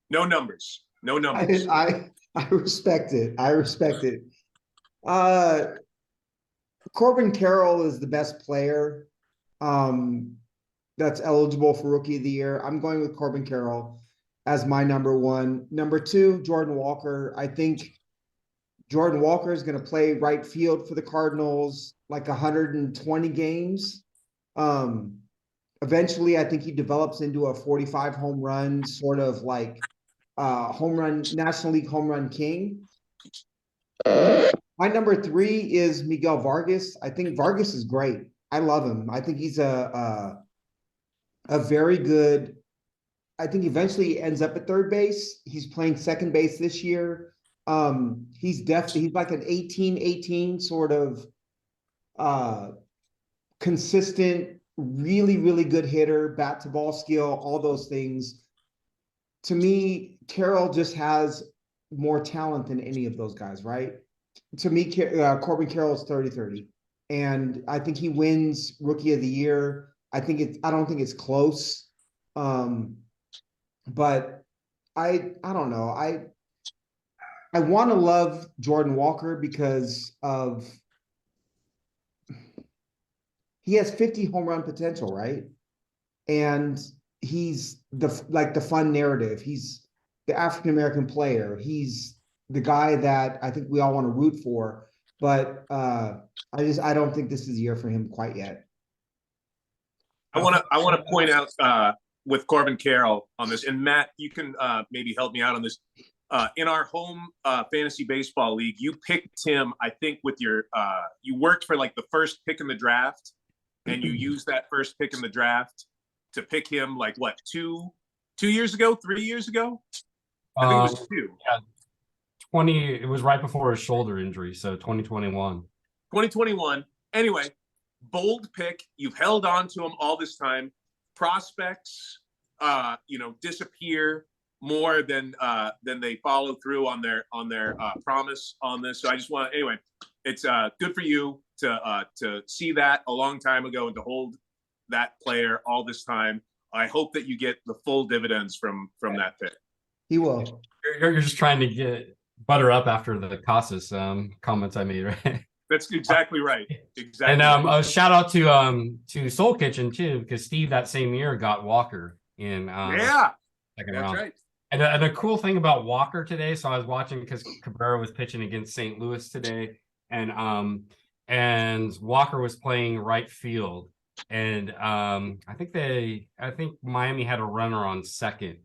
No numbers. No numbers. I respect it. I respect it. Corbin Carroll is the best player that's eligible for Rookie of the Year. I'm going with Corbin Carroll as my number one. Number two, Jordan Walker. I think Jordan Walker is going to play right field for the Cardinals like 120 games. Eventually, I think he develops into a 45 home run, sort of like National League home run king. My number three is Miguel Vargas. I think Vargas is great. I love him. I think he's a very good. I think eventually he ends up at third base. He's playing second base this year. He's like an 18-18 sort of consistent, really, really good hitter, bat to ball skill, all those things. To me, Carroll just has more talent than any of those guys, right? To me, Corbin Carroll is 30-30. And I think he wins Rookie of the Year. I don't think it's close. But I don't know. I want to love Jordan Walker because of he has 50 home run potential, right? And he's the fun narrative. He's the African-American player. He's the guy that I think we all want to root for, but I don't think this is the year for him quite yet. I want to point out with Corbin Carroll on this, and Matt, you can maybe help me out on this. In our home fantasy baseball league, you picked him, I think, with your you worked for like the first pick in the draft, and you used that first pick in the draft to pick him like what 3 years ago? I think it was 2. Yeah. It was right before his shoulder injury, so 2021. 2021. Anyway, bold pick. You've held on to him all this time. Prospects, disappear more than they follow through on their promise on this. So I just want anyway. it's good for you to see that a long time ago and to hold that player all this time. I hope that you get the full dividends from that pick. He will. You're just trying to get butter up after the Casas comments I made, right? That's exactly right. Exactly. And right. a shout out to Soul Kitchen too, because Steve that same year got Walker in Yeah, second that's round. right. And a cool thing about Walker today, so I was watching because Cabrera was pitching against St. Louis today, and Walker was playing right field, and I think Miami had a runner on second,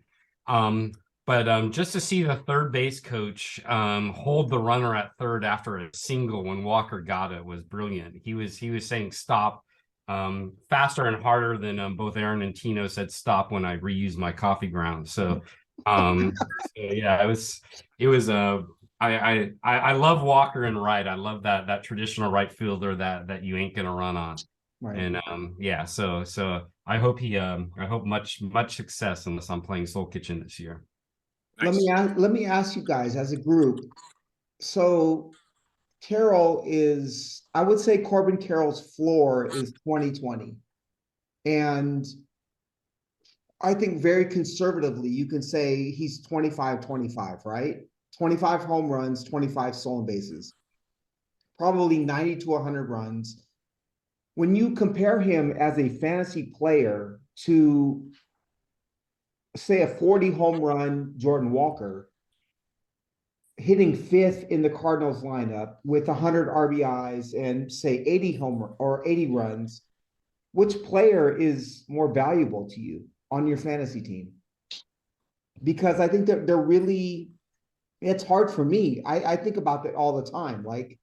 but just to see the third base coach hold the runner at third after a single when Walker got it was brilliant. He was saying stop faster and harder than both Aaron and Tino said stop when I reused my coffee ground. So yeah, it was I love Walker and right. I love that traditional right fielder that you ain't gonna run on. Right. And yeah, so I hope I hope much success unless I'm playing Soul Kitchen this year. Nice. Let me ask you guys as a group. So Carroll is, I would say Corbin Carroll's floor is 2020. And I think very conservatively, you can say he's 25-25, right? 25 home runs, 25 stolen bases, probably 90 to 100 runs. When you compare him as a fantasy player to, say, a 40 home run Jordan Walker, hitting fifth in the Cardinals lineup with 100 RBIs and say 80 or 80 runs, which player is more valuable to you on your fantasy team? Because I think they're really, it's hard for me. I think about that all the time. Like,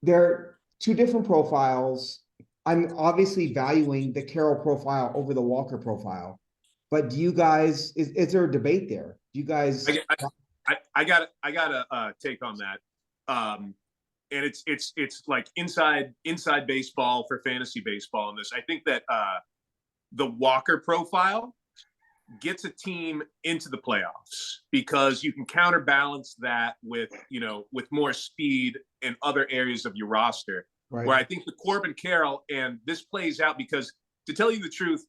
they're two different profiles. I'm obviously valuing the Carroll profile over the Walker profile. But do you guys, is there a debate there? Do you guys? I got a take on that. And it's like inside baseball for fantasy baseball in this. I think that the Walker profile gets a team into the playoffs because you can counterbalance that with more speed in other areas of your roster. Right. Where I think the Corbin Carroll, and this plays out because, to tell you the truth,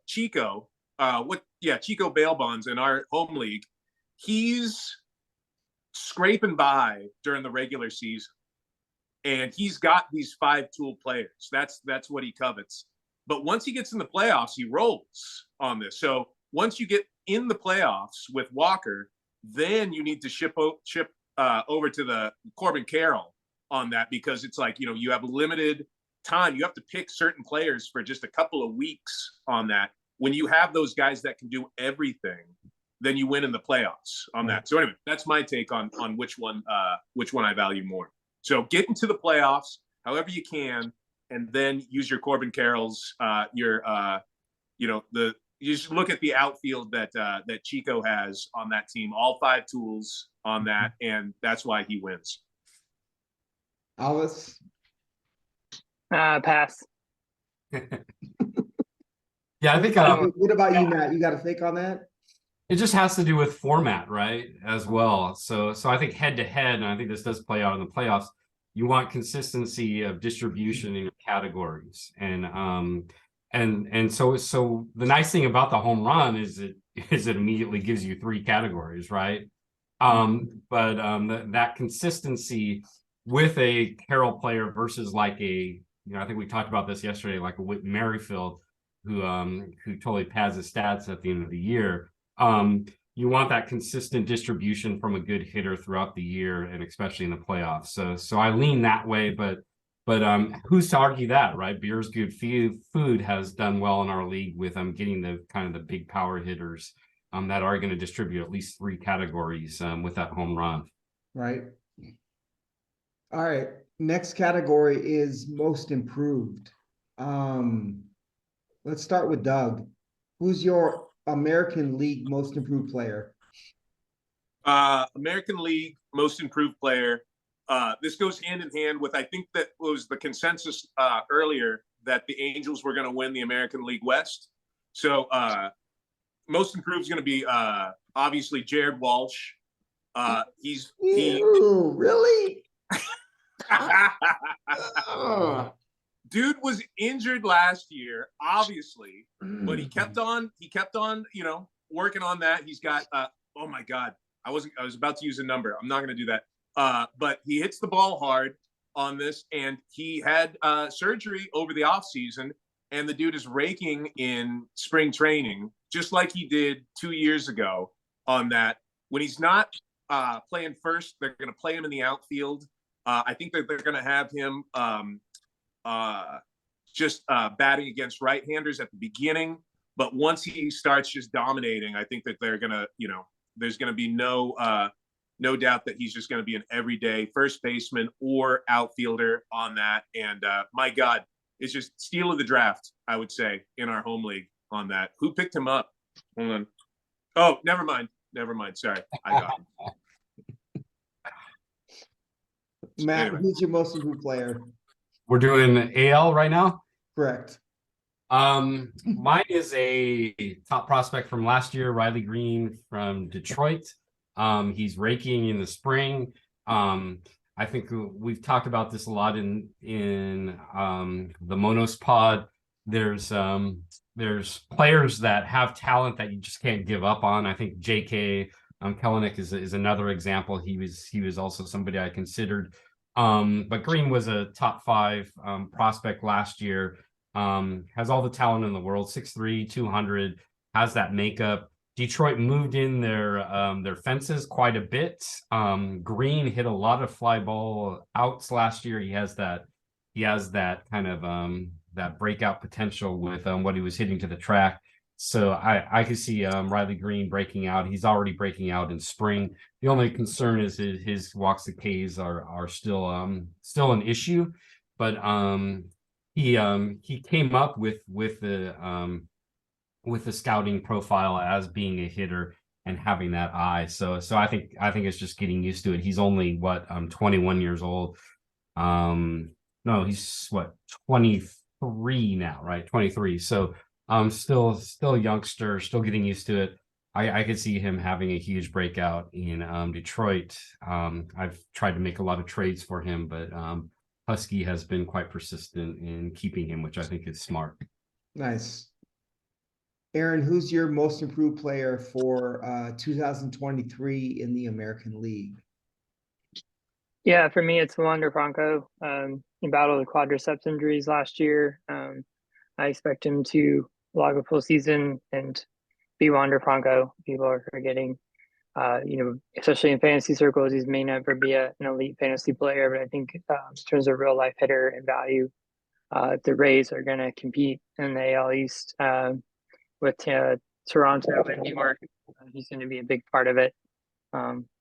Chico bail bonds in our home league, he's scraping by during the regular season, and he's got these 5-tool players. That's what he covets. But once he gets in the playoffs, he rolls on this. So once you get in the playoffs with Walker, then you need to ship over to the Corbin Carroll on that, because it's like, you have limited time. You have to pick certain players for just a couple of weeks on that. When you have those guys that can do everything, then you win in the playoffs on that. So anyway, that's my take on which one I value more. So get into the playoffs however you can, and then use your Corbin Carrolls. You just look at the outfield that Chico has on that team, all 5 tools on that, and that's why he wins. Alice? Pass. Yeah, I think What about you, Matt? You got a take on that? it just has to do with format, right? As well. So I think head to head, and I think this does play out in the playoffs. You want consistency of distribution in your categories, and so the nice thing about the home run is it immediately gives you 3 categories, right? But that consistency with a Carroll player versus like I think we talked about this yesterday, like a Whit Merrifield, who totally pads his stats at the end of the year. You want that consistent distribution from a good hitter throughout the year, and especially in the playoffs. So I lean that way, but who's to argue that, right? Beer's Good Food has done well in our league with getting the kind of the big power hitters that are going to distribute at least 3 categories with that home run. Right. All right. Next category is most improved. Let's start with Doug. Who's your American League most improved player? American League most improved player. This goes hand in hand with, I think that was the consensus earlier, that the Angels were going to win the American League West. So most improved is going to be obviously Jared Walsh. Ew, really? Ugh. Dude was injured last year, obviously, but he Mm. kept on, working on that. He's got oh my God. I was about to use a number. I'm not gonna do that. But he hits the ball hard on this, and he had surgery over the offseason, and the dude is raking in spring training, just like he did 2 years ago on that. When he's not playing first, they're gonna play him in the outfield. I think that they're gonna have him just batting against right-handers at the beginning. But once he starts just dominating, I think that they're gonna, there's gonna be no doubt that he's just gonna be an everyday first baseman or outfielder on that. And my God, it's just steal of the draft, I would say, in our home league on that. Who picked him up? Hold on. Oh, never mind. Sorry, I got him. Matt, Anyway. who's your most improved player? We're doing AL right now. Correct. Mine is a top prospect from last year, Riley Green from Detroit. He's raking in the spring. I think we've talked about this a lot in the Monos pod. There's players that have talent that you just can't give up on. I think J.K. Kelenic is another example. He was also somebody I considered. But Green was a top 5 prospect last year. Has all the talent in the world, 6'3", 200, has that makeup. Detroit moved in their fences quite a bit. Green hit a lot of fly ball outs last year. He has that kind of that breakout potential with what he was hitting to the track. So I could see Riley Green breaking out. He's already breaking out in spring. The only concern is his walks to Ks are still an issue, but he came up with the scouting profile as being a hitter and having that eye. So I think it's just getting used to it. He's only 21 years old. No, he's 23 now, right? 23. So still a youngster, still getting used to it. I could see him having a huge breakout in Detroit. I've tried to make a lot of trades for him, but Husky has been quite persistent in keeping him, which I think is smart. Nice. Aaron, who's your most improved player for 2023 in the American League? Yeah, for me, it's Wander Franco. He battled the quadriceps injuries last year. I expect him to log a full season and be Wander Franco. People are forgetting, especially in fantasy circles, he may never be an elite fantasy player, but I think in terms of real life hitter and value, the Rays are going to compete in the AL East with Toronto and New York. He's going to be a big part of it.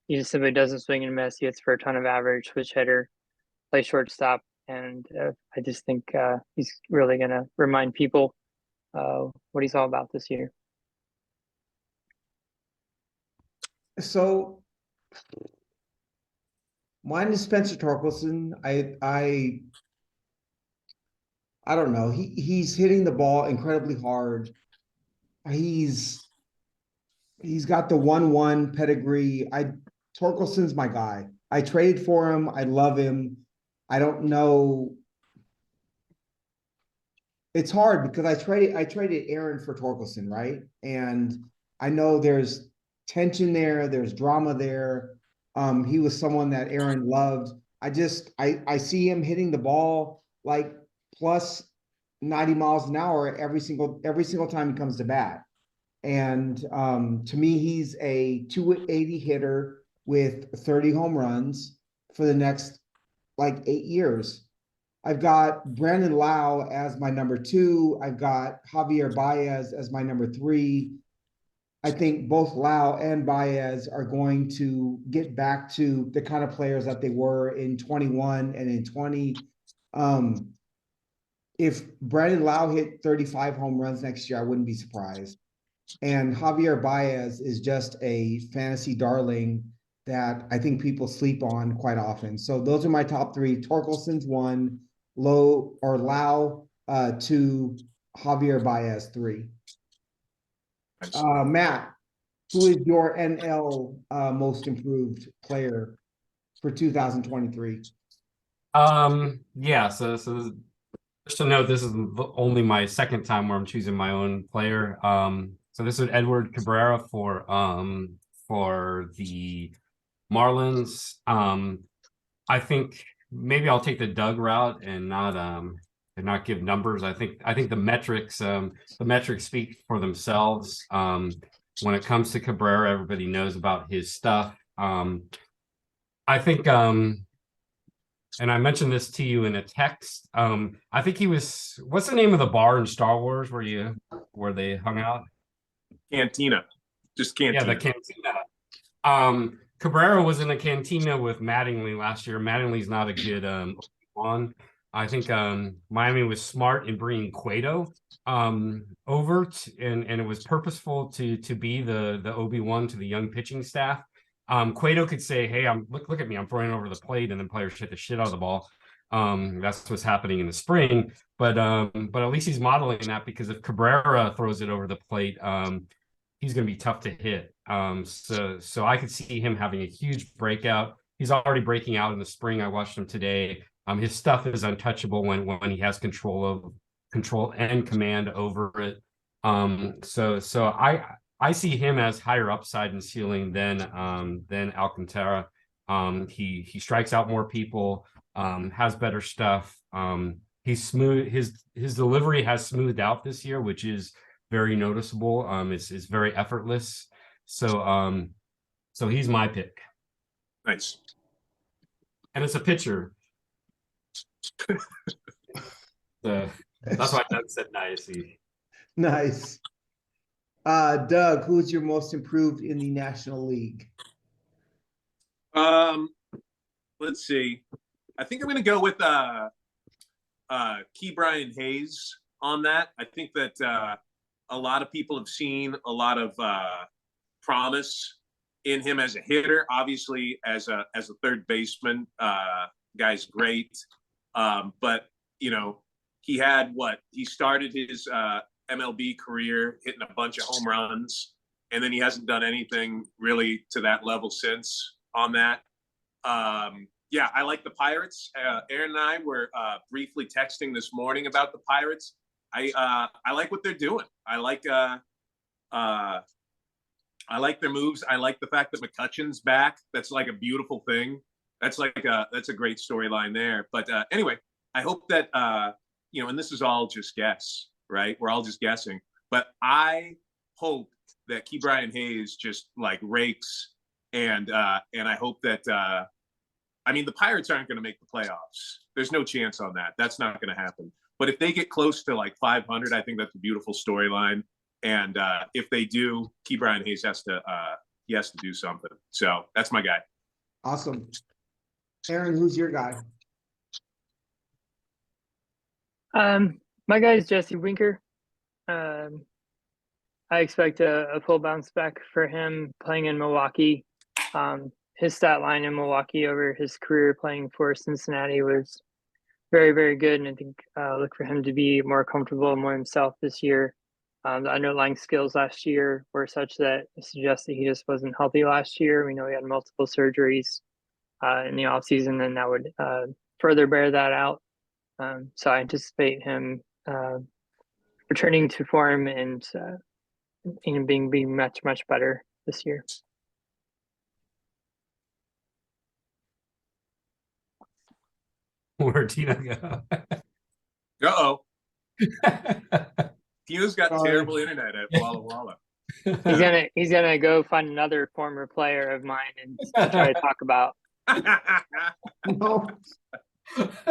He just simply doesn't swing and miss. He hits for a ton of average, switch hitter, play shortstop, and I just think he's really going to remind people what he's all about this year. So mine is Spencer Torkelson. I don't know. He's hitting the ball incredibly hard. He's got the 1-1 pedigree. Torkelson's my guy. I traded for him. I love him. I don't know. It's hard because I traded Aaron for Torkelson, right? And I know there's tension there, there's drama there. He was someone that Aaron loved. I see him hitting the ball like plus 90 miles an hour every single time he comes to bat. And to me, he's a 280 hitter with 30 home runs for the next like 8 years. I've got Brandon Lau as my number 2. I've got Javier Baez as my number 3. I think both Lau and Baez are going to get back to the kind of players that they were in 21 and in 20. If Brandon Lau hit 35 home runs next year, I wouldn't be surprised. And Javier Baez is just a fantasy darling that I think people sleep on quite often. So those are my top 3. Torkelson's 1, Lau 2, Javier Baez 3. Matt, who is your NL most improved player for 2023? Yeah, just to note, this is only my second time where I'm choosing my own player. So this is Edward Cabrera for the Marlins. I think maybe I'll take the Doug route and not give numbers. I think the metrics speak for themselves. When it comes to Cabrera, everybody knows about his stuff. I think and I mentioned this to you in a text. I think he was, what's the name of the bar in Star Wars where they hung out? Cantina, just Yeah, cantina. the cantina. Cabrera was in a cantina with Mattingly last year. Mattingly's not a good one. I think Miami was smart in bringing Cueto over and it was purposeful to be the Obi-Wan to the young pitching staff. Cueto could say, "Hey, look at me, I'm throwing over the plate," and then players hit the shit out of the ball. That's what's happening in the spring. But at least he's modeling that, because if Cabrera throws it over the plate, he's going to be tough to hit. So I could see him having a huge breakout. He's already breaking out in the spring. I watched him today. His stuff is untouchable when he has control and command over it. So I see him as higher upside and ceiling than Alcantara. He strikes out more people, has better stuff. He's smooth. His delivery has smoothed out this year, which is very noticeable. It's very effortless. So he's my pick. Nice. And it's a pitcher. That's why Doug said nice. Nice. Doug, who's your most improved in the National League? Let's see. I think I'm going to go with Key Brian Hayes on that. I think that a lot of people have seen a lot of promise in him as a hitter. Obviously, as a third baseman, guy's great. But he had he started his MLB career hitting a bunch of home runs, and then he hasn't done anything really to that level since on that. Yeah, I like the Pirates. Aaron and I were briefly texting this morning about the Pirates. I like what they're doing. I like their moves. I like the fact that McCutcheon's back. That's like a beautiful thing. That's a great storyline there. But anyway, I hope that and this is all just guess, right? We're all just guessing. But I hope that Key Brian Hayes just rakes, and I hope that the Pirates aren't going to make the playoffs. There's no chance on that. That's not going to happen. But if they get close to 500, I think that's a beautiful storyline. And if they do, Key Brian Hayes has to do something. So that's my guy. Awesome. Aaron, who's your guy? My guy is Jesse Winker. I expect a full bounce back for him playing in Milwaukee. His stat line in Milwaukee over his career playing for Cincinnati was very, very good. And I think look for him to be more comfortable and more himself this year. The underlying skills last year were such that it suggests that he just wasn't healthy last year. We know he had multiple surgeries in the offseason, and that would further bear that out. So I anticipate him returning to form and being much, much better this year. Where'd Tino go? Uh-oh. Tino's got Sorry. terrible internet at Walla Walla. He's gonna go find another former player of mine and try to talk about. No,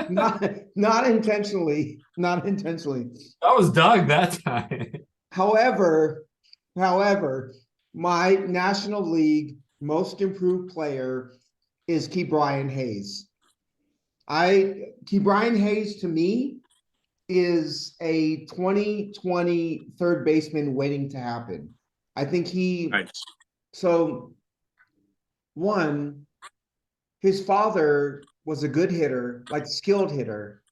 not intentionally. Not intentionally. That was Doug that time. However, my National League most improved player is Key Brian Hayes. Key Brian Hayes to me is a 2020 third baseman waiting to happen. I think Nice. So one, his father was a good hitter, skilled hitter,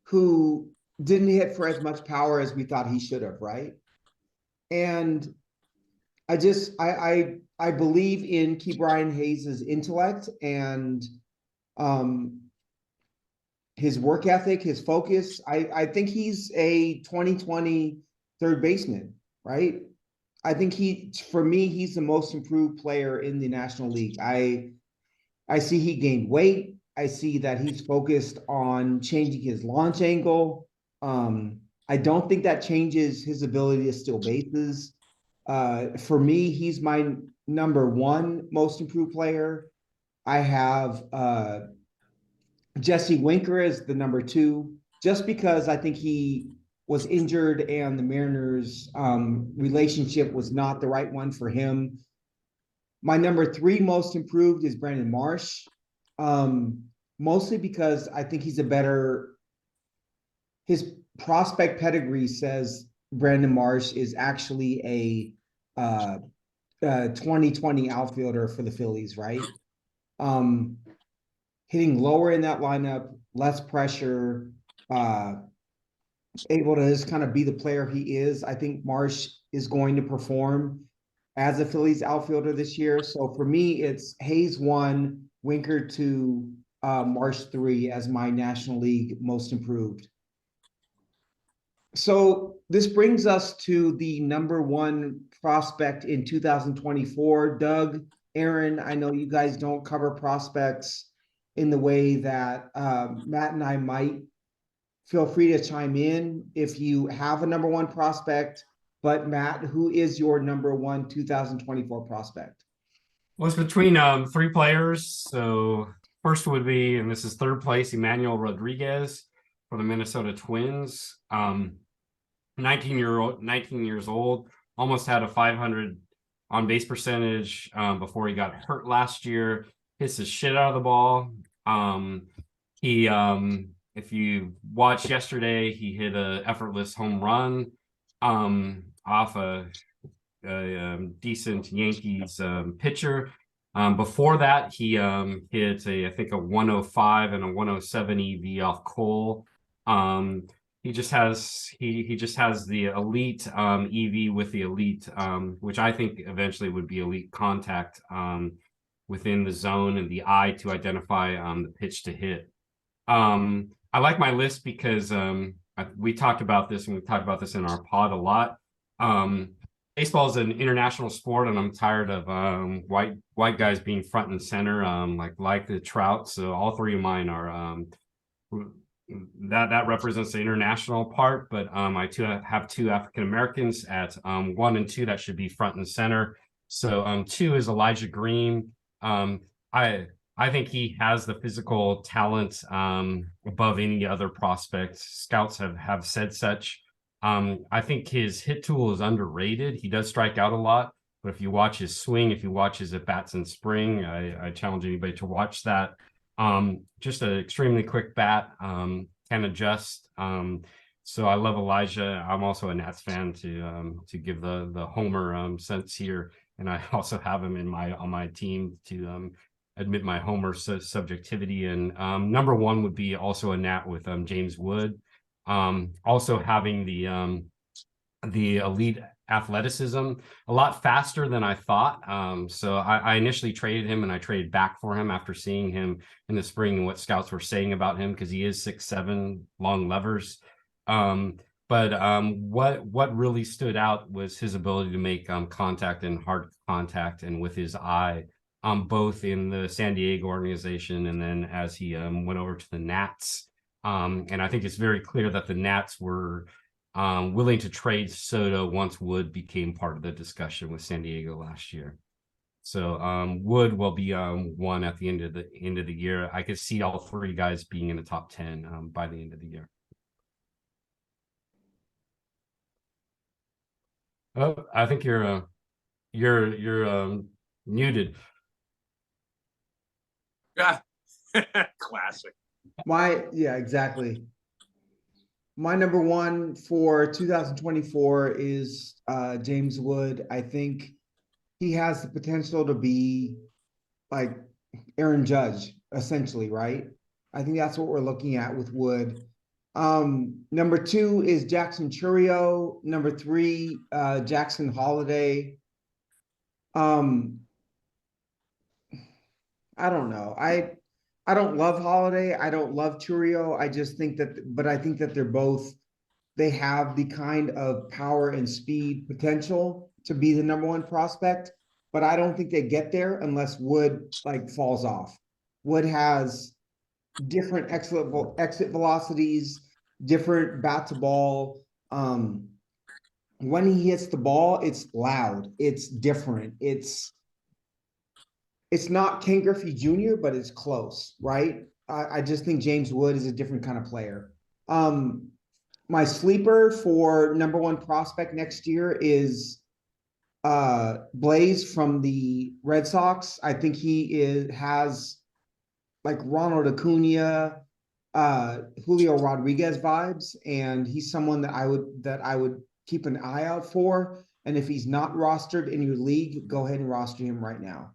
who didn't hit for as much power as we thought he should have, right? And I believe in Key Brian Hayes's intellect, and his work ethic, his focus. I think he's a 2020 third baseman, right? I think for me, he's the most improved player in the National League. I see he gained weight. I see that he's focused on changing his launch angle. I don't think that changes his ability to steal bases. For me, he's my number one most improved player. I have Jesse Winker as the number two, just because I think he was injured and the Mariners' relationship was not the right one for him. My number three most improved is Brandon Marsh, mostly because I think he's his prospect pedigree says Brandon Marsh is actually a 2020 outfielder for the Phillies, right? Hitting lower in that lineup, less pressure, able to just kind of be the player he is. I think Marsh is going to perform as a Phillies outfielder this year. So for me, it's Hayes 1, Winker 2, Marsh 3 as my National League most improved. So this brings us to the number one prospect in 2024. Doug, Aaron, I know you guys don't cover prospects in the way that Matt and I might. Feel free to chime in if you have a number one prospect. But Matt, who is your number one 2024 prospect? Well, it's between three players. So first would be, and this is third place, Emmanuel Rodriguez for the Minnesota Twins. 19 years old, almost had a 500 on base percentage before he got hurt last year. Hits the shit out of the ball. If you watched yesterday, he hit a effortless home run off a decent Yankees pitcher. Before that, he hit I think a 105 and a 107 EV off Cole. He just has the elite EV with the elite, which I think eventually would be elite contact within the zone and the eye to identify the pitch to hit. I like my list because we talked about this, and we've talked about this in our pod a lot. Baseball is an international sport, and I'm tired of white guys being front and center, like the Trout. So all three of mine are that represents the international part. But I have two African Americans at 1 and 2 that should be front and center. So 2 is Elijah Green. I think he has the physical talent above any other prospect. Scouts have said such. I think his hit tool is underrated. He does strike out a lot, but if you watch his swing, if you watch his at-bats in spring, I challenge anybody to watch that. Just an extremely quick bat, can adjust. So I love Elijah. I'm also a Nats fan to give the homer sense here, and I also have him on my team to admit my homer subjectivity. And number one would be also a Nat with James Wood. Also having the elite athleticism, a lot faster than I thought. So I initially traded him, and I traded back for him after seeing him in the spring and what scouts were saying about him, because he is 6'7", long levers. But what really stood out was his ability to make contact and hard contact, and with his eye, both in the San Diego organization and then as he went over to the Nats. And I think it's very clear that the Nats were willing to trade Soto once Wood became part of the discussion with San Diego last year. So Wood will be one at the end of the year. I could see all three guys being in the top 10 by the end of the year. Oh, I think you're muted. Yeah. Classic. Yeah, exactly. My number one for 2024 is James Wood. I think he has the potential to be like Aaron Judge, essentially, right? I think that's what we're looking at with Wood. Number 2 is Jackson Churio. Number 3, Jackson Holiday. I don't know. I don't love Holiday. I don't love Churio. I just think that, but I think that they have the kind of power and speed potential to be the number one prospect, but I don't think they get there unless Wood like falls off. Wood has different exit velocities, different bat to ball. When he hits the ball, it's loud, it's different, it's not Ken Griffey Jr., but it's close, right? I just think James Wood is a different kind of player. My sleeper for number one prospect next year is Blaze from the Red Sox. I think has like Ronald Acuna, Julio Rodriguez vibes, and he's someone that I would keep an eye out for. And if he's not rostered in your league, go ahead and roster him right now.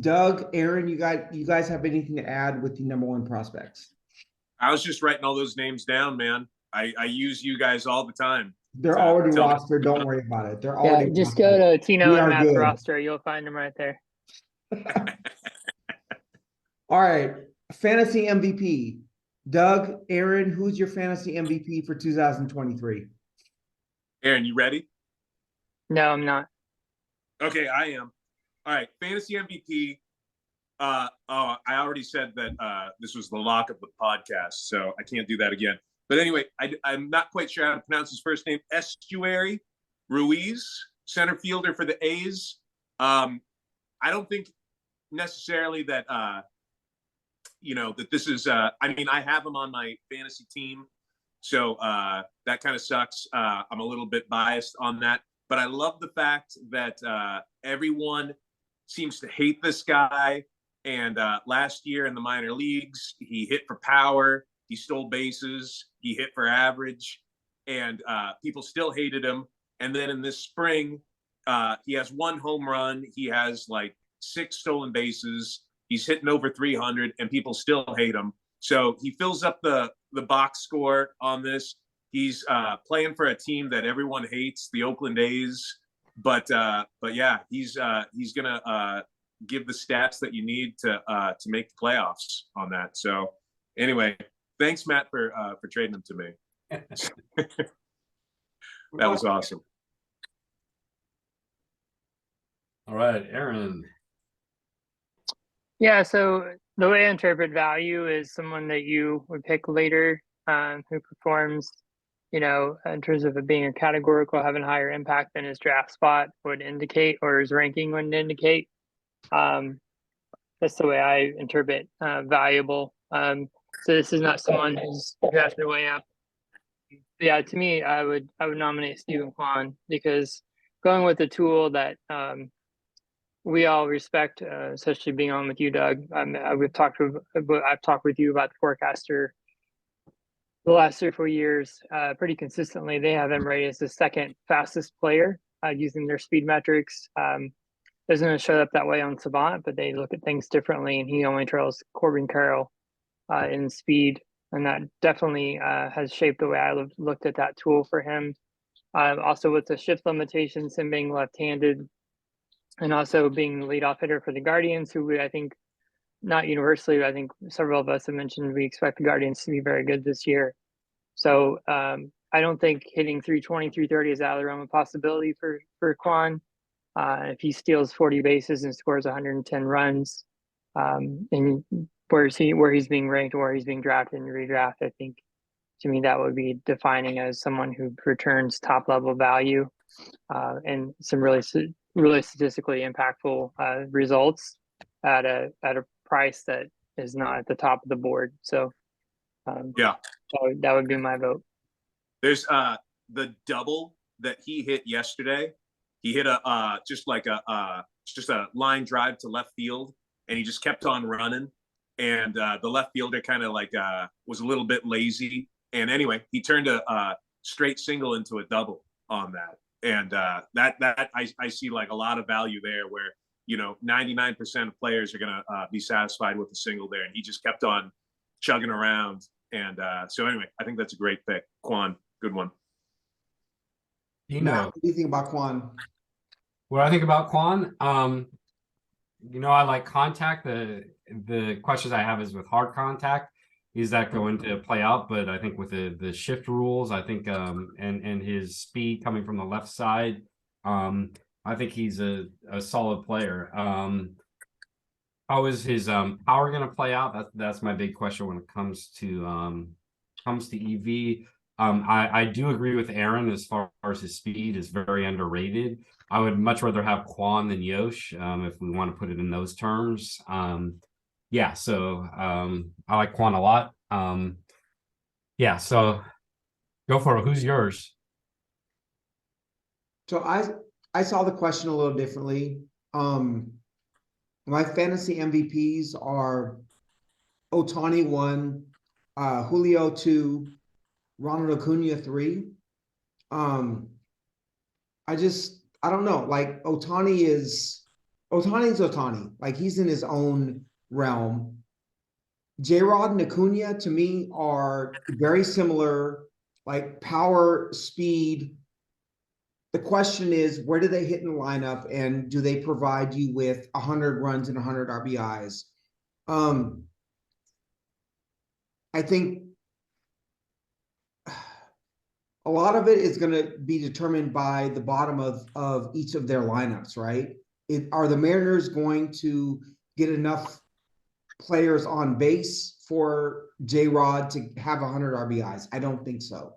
Doug, Aaron, you guys have anything to add with the number one prospects? I was just writing all those names down, man. I use you guys all the time. They're already rostered. Don't worry about it. They're already just rostered. go to Tino We and are Matt's good. roster. You'll find them right there. All right. Fantasy MVP. Doug, Aaron, who's your fantasy MVP for 2023? Aaron, you ready? No, I'm not. Okay, I am. All right, fantasy MVP. I already said that this was the lock of the podcast, so I can't do that again. But anyway, I'm not quite sure how to pronounce his first name. Estuary Ruiz, center fielder for the A's. I don't think necessarily that that this is. I mean, I have him on my fantasy team, so that kind of sucks. I'm a little bit biased on that, but I love the fact that everyone seems to hate this guy. And last year in the minor leagues, he hit for power, he stole bases, he hit for average, and people still hated him. And then in this spring, he has 1 home run, he has like 6 stolen bases, he's hitting over 300, and people still hate him. So he fills up the box score on this. He's playing for a team that everyone hates, the Oakland A's. But yeah, he's gonna give the stats that you need to make the playoffs on that. So anyway, thanks Matt for trading them to me. That was awesome. All right, Aaron. Yeah, so the way I interpret value is someone that you would pick later, who performs, in terms of it being a categorical, having higher impact than his draft spot would indicate, or his ranking would indicate. That's the way I interpret valuable. So this is not someone who's drafted way up. Yeah, to me, I would nominate Stephen Kwan, because going with a tool that we all respect, especially being on with you, Doug. I've talked with you about the forecaster the last 3 or 4 years, pretty consistently. They have him rated as the second fastest player using their speed metrics. Doesn't going to show up that way on Savant, but they look at things differently, and he only trails Corbin Carroll in speed, and that definitely has shaped the way I looked at that tool for him. Also, with the shift limitations, him being left-handed, and also being the leadoff hitter for the Guardians, who I think, not universally, but I think several of us have mentioned we expect the Guardians to be very good this year. So I don't think hitting 320, 330 is out of the realm of possibility for Kwan. If he steals 40 bases and scores 110 runs, and where he's being ranked, or where he's being drafted and redraft, I think, to me, that would be defining as someone who returns top level value and some really statistically impactful results at a price that is not at the top of the board. So yeah, that would be my vote. There's the double that he hit yesterday. He hit just a line drive to left field, and he just kept on running. And the left fielder kind of was a little bit lazy. And anyway, he turned a straight single into a double on that. And that I see like a lot of value there, where 99% of players are gonna be satisfied with a single there, and he just kept on chugging around. And so anyway, I think that's a great pick. Kwan, good one. Matt, what do you think about Kwan? What I think about Kwan, I like contact. The questions I have is with hard contact. Is that going to play out? But I think with the shift rules, I think and his speed coming from the left side, I think he's a solid player. How is his power going to play out? That's my big question when it comes to EV. I do agree with Aaron as far as his speed is very underrated. I would much rather have Quan than Yosh, if we want to put it in those terms. Yeah, so I like Quan a lot. Yeah, so go for it. Who's yours? So I saw the question a little differently. My fantasy MVPs are Otani 1, Julio 2, Ronald Acuna 3. I don't know. Like Otani's Otani. Like he's in his own realm. J-Rod and Acuna to me are very similar, like power, speed. The question is, where do they hit in the lineup, and do they provide you with 100 runs and 100 RBIs? I think a lot of it is going to be determined by the bottom of each of their lineups, right? Are the Mariners going to get enough players on base for J-Rod to have 100 RBIs? I don't think so.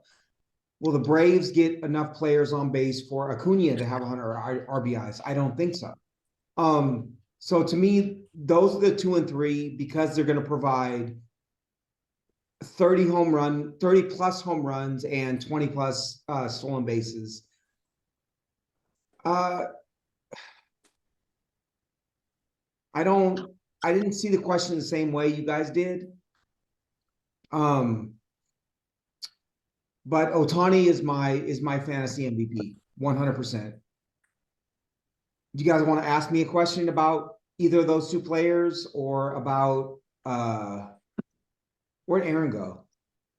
Will the Braves get enough players on base for Acuna to have 100 RBIs? I don't think so. So to me, those are the 2 and 3 because they're going to provide 30 plus home runs and 20 plus stolen bases. I didn't see the question the same way you guys did. But Otani is my fantasy MVP, 100%. Do you guys want to ask me a question about either of those 2 players or about where'd Aaron go?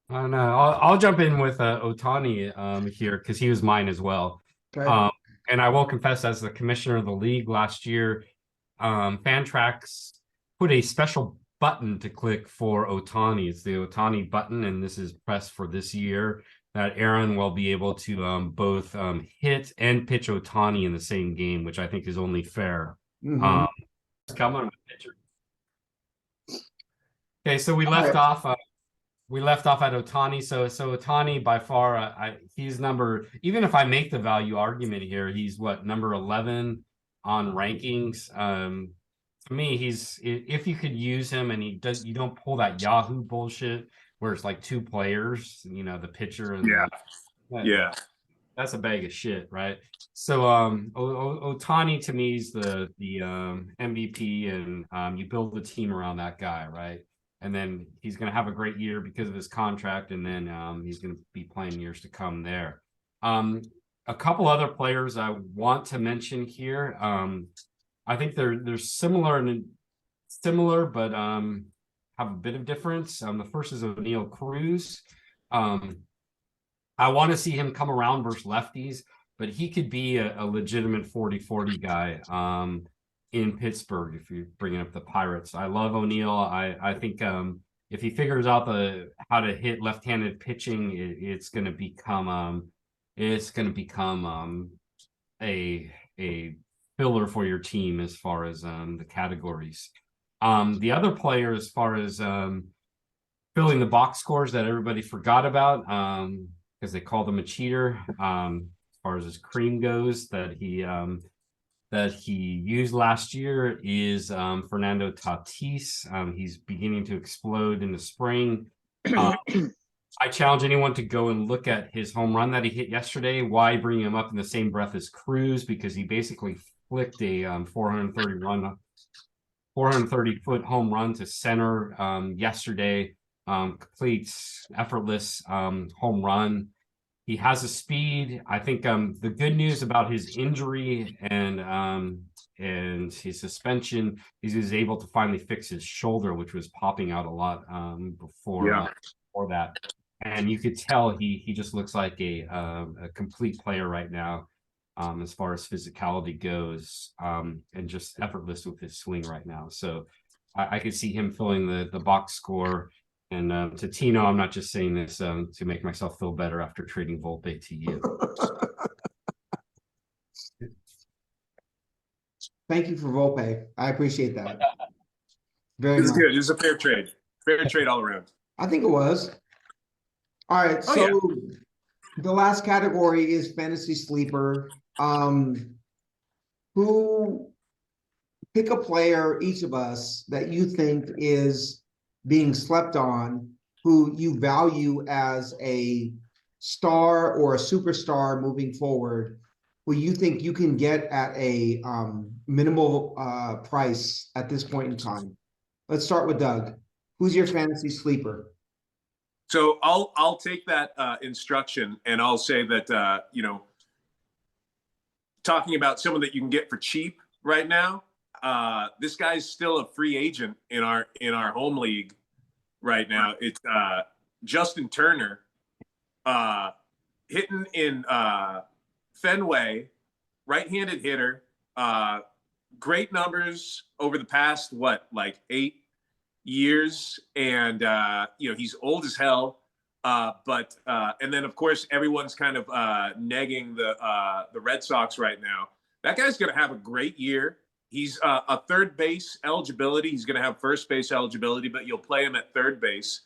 I don't know. I'll jump in with Otani here because he was mine as well. Okay. And I will confess, as the commissioner of the league last year, Fantrax put a special button to click for Otani. It's the Otani button, and this is pressed for this year that Aaron will be able to both hit and pitch Otani in the same game, which I think is only fair. Mhm. Coming with pitcher. Okay, so we left off at Otani. So Otani by far, he's number. Even if I make the value argument here, he's what, number 11 on rankings. To me, if you could use him and you don't pull that Yahoo bullshit where it's like 2 players, the pitcher and yeah, that's a bag of shit, right? So Otani to me is the MVP, and you build the team around that guy, right? And then he's going to have a great year because of his contract, and then he's going to be playing years to come there. A couple other players I want to mention here. I think they're similar, but have a bit of difference. The first is O'Neal Cruz. I want to see him come around versus lefties, but he could be a legitimate 40-40 guy in Pittsburgh if you're bringing up the Pirates. I love O'Neal. I think if he figures out how to hit left-handed pitching, it's going to become a filler for your team as far as the categories. The other player, as far as filling the box scores that everybody forgot about, because they called him a cheater, as far as his cream goes, that he used last year is Fernando Tatis. He's beginning to explode in the spring. I challenge anyone to go and look at his home run that he hit yesterday. Why bring him up in the same breath as Cruz? Because he basically flicked a 430-foot home run to center yesterday. Complete effortless home run. He has a speed. I think the good news about his injury and his suspension is he was able to finally fix his shoulder, which was popping out a lot before that. And you could tell he just looks like a complete player right now. as far as physicality goes, and just effortless with his swing right now. So I could see him filling the box score. And to Tino, I'm not just saying this to make myself feel better after trading Volpe to you. Thank you for Volpe. I appreciate that very This is much. good. This is a fair trade. Fair trade all around. I think it was. All right, Oh, so yeah. the last category is fantasy sleeper. Who pick a player, each of us, that you think is being slept on, who you value as a star or a superstar moving forward, who you think you can get at a minimal price at this point in time. Let's start with Doug. Who's your fantasy sleeper? So I'll take that instruction and I'll say that talking about someone that you can get for cheap right now. This guy's still a free agent in our home league right now. It's Justin Turner, hitting in Fenway, right-handed hitter. Great numbers over the past 8 years, and he's old as hell. But and then of course everyone's kind of negging the Red Sox right now. That guy's going to have a great year. He's a third base eligibility. He's going to have first base eligibility, but you'll play him at third base.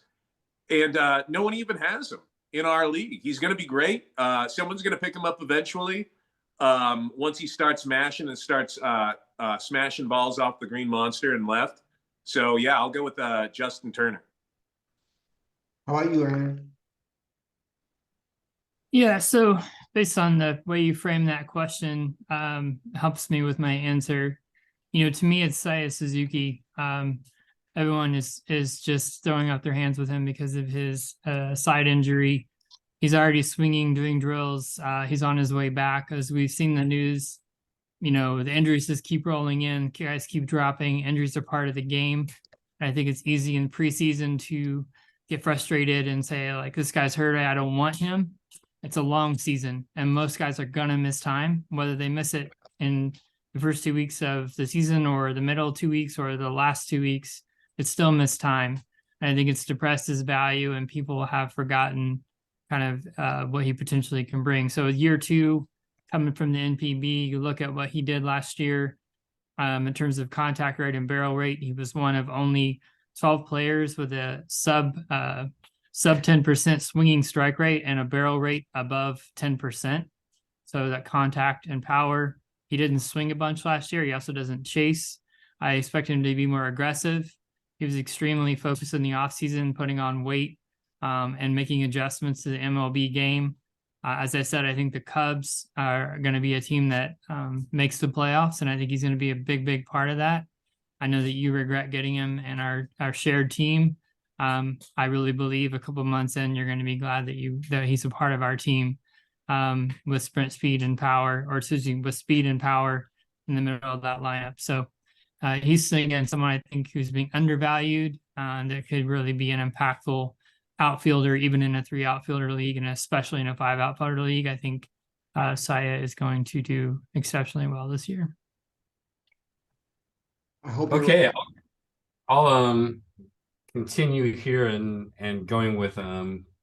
And no one even has him in our league. He's going to be great. Someone's going to pick him up eventually once he starts mashing and starts smashing balls off the green monster and left. So, yeah, I'll go with Justin Turner. How about you, Aaron? Yeah, so based on the way you frame that question, helps me with my answer. To me, it's Saya Suzuki. Everyone is just throwing up their hands with him because of his side injury. He's already swinging, doing drills. He's on his way back. As we've seen the news, the injuries just keep rolling in. Guys keep dropping. Injuries are part of the game. I think it's easy in preseason to get frustrated and say, like, this guy's hurt, I don't want him. It's a long season, and most guys are going to miss time, whether they miss it in the first 2 weeks of the season or the middle 2 weeks or the last 2 weeks. It's still missed time. And I think it's depressed his value, and people have forgotten kind of what he potentially can bring. So year 2, coming from the NPB, you look at what he did last year in terms of contact rate and barrel rate. He was one of only 12 players with a sub 10% swinging strike rate and a barrel rate above 10%. So that contact and power. He didn't swing a bunch last year. He also doesn't chase. I expect him to be more aggressive. He was extremely focused in the offseason, putting on weight and making adjustments to the MLB game. As I said, I think the Cubs are going to be a team that makes the playoffs, and I think he's going to be a big part of that. I know that you regret getting him in our shared team. I really believe a couple months in, you're going to be glad that he's a part of our team with sprint speed and power, or excuse me, with speed and power in the middle of that lineup. So he's again someone I think who's being undervalued that could really be an impactful outfielder, even in a 3 outfielder league, and especially in a 5 outfielder league. I think Saya is going to do exceptionally well this year. I hope. Okay, I'll continue here and going with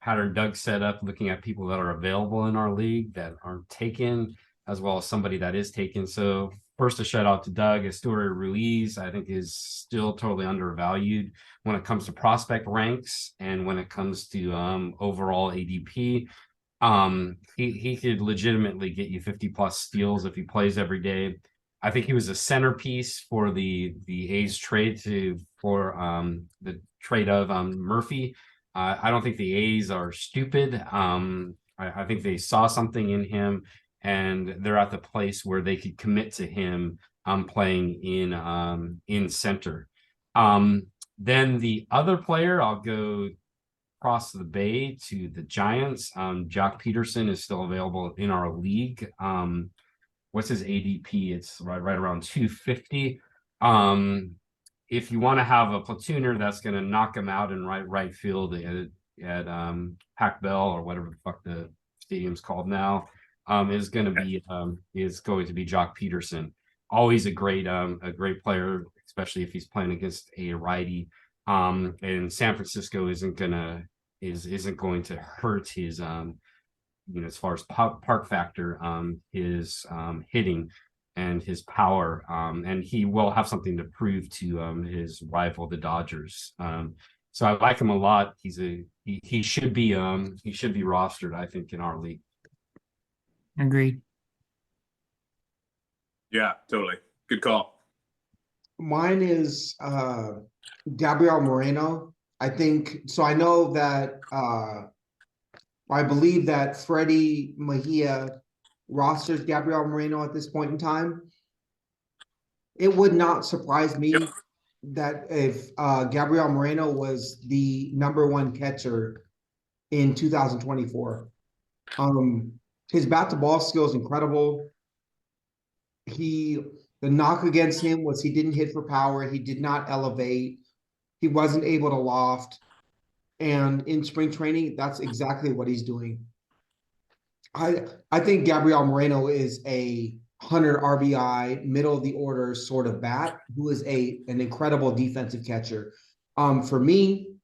pattern Doug set up, looking at people that are available in our league that aren't taken, as well as somebody that is taken. So first, a shout out to Doug. Estuary Ruiz, I think, is still totally undervalued when it comes to prospect ranks and when it comes to overall ADP. He could legitimately get you 50+ steals if he plays every day. I think he was a centerpiece for the A's trade for the trade of Murphy. I don't think the A's are stupid. I think they saw something in him, and they're at the place where they could commit to him playing in center. Then the other player, I'll go across the bay to the Giants. Jock Peterson is still available in our league. What's his ADP? It's right around 250. If you want to have a platooner that's going to knock him out in right field at Pac Bell or whatever the fuck the stadium's called now, is going to be Jock Peterson. Always a great player, especially if he's playing against a righty. And San Francisco isn't going to hurt his as far as park factor, his hitting and his power, and he will have something to prove to his rival, the Dodgers. So I like him a lot. He should be rostered, I think, in our league. Agreed. Yeah, totally. Good call. Mine is Gabriel Moreno. I think so. I know that I believe that Freddie Mejia rosters Gabriel Moreno at this point in time. It would not surprise me that if Gabriel Moreno was the #1 catcher in 2024. His bat to ball skill is incredible. The knock against him was he didn't hit for power. He did not elevate. He wasn't able to loft. And in spring training, that's exactly what he's doing. I think Gabriel Moreno is a 100 RBI, middle of the order sort of bat who is an incredible defensive catcher. For me,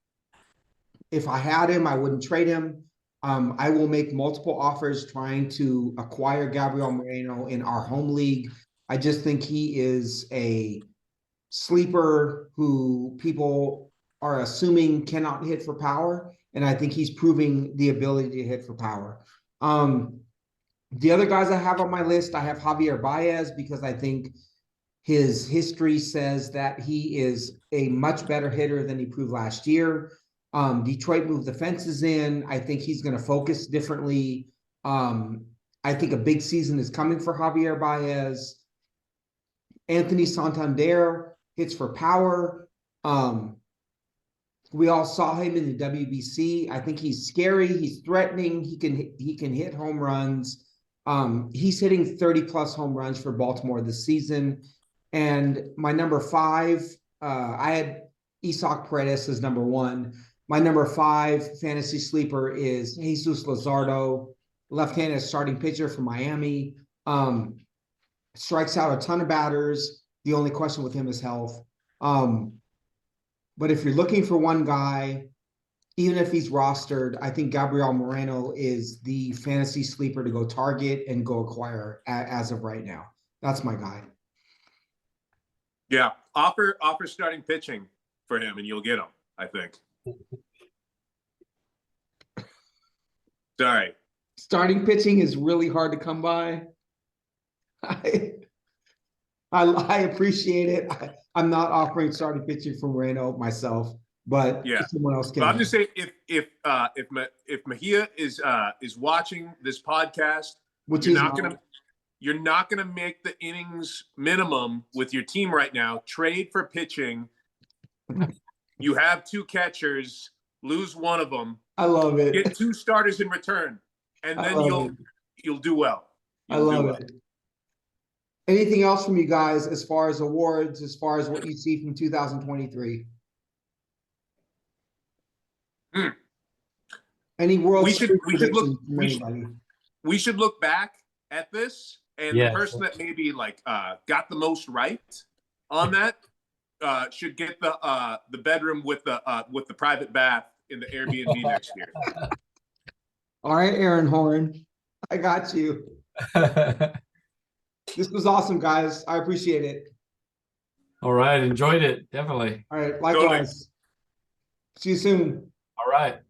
if I had him, I wouldn't trade him. I will make multiple offers trying to acquire Gabriel Moreno in our home league. I just think he is a sleeper who people are assuming cannot hit for power, and I think he's proving the ability to hit for power. The other guys I have on my list, I have Javier Baez because I think his history says that he is a much better hitter than he proved last year. Detroit moved the fences in. I think he's going to focus differently. I think a big season is coming for Javier Baez. Anthony Santander hits for power. We all saw him in the WBC. I think he's scary. He's threatening. He can hit home runs. He's hitting 30+ home runs for Baltimore this season. And my #5, I had Isaac Paredes as #1. My #5 fantasy sleeper is Jesus Luzardo, left-handed starting pitcher for Miami. Strikes out a ton of batters. The only question with him is health. But if you're looking for one guy, even if he's rostered, I think Gabriel Moreno is the fantasy sleeper to go target and go acquire as of right now. That's my guy. Yeah, offer starting pitching for him, and you'll get him, I think. Sorry. Starting pitching is really hard to come by. I appreciate it. I'm not offering starting pitching for Moreno myself, but someone else can. But I'm just saying, if Mejia is watching this podcast, which you're not gonna make the innings minimum with your team right now. Trade for pitching. You have 2 catchers. Lose one of them. I love it. Get 2 starters in return, and then you'll do well. I love it. Anything else from you guys as far as awards, as far as what you see from 2023? Any World Series predictions from anybody? We should look back at this, and the person that maybe got the most right on that should get the bedroom with the private bath in the Airbnb next year. All right, Aaron Horn, I got you. This was awesome, guys. I appreciate it. All right, enjoyed it, definitely. All right, likewise. See you soon. All right.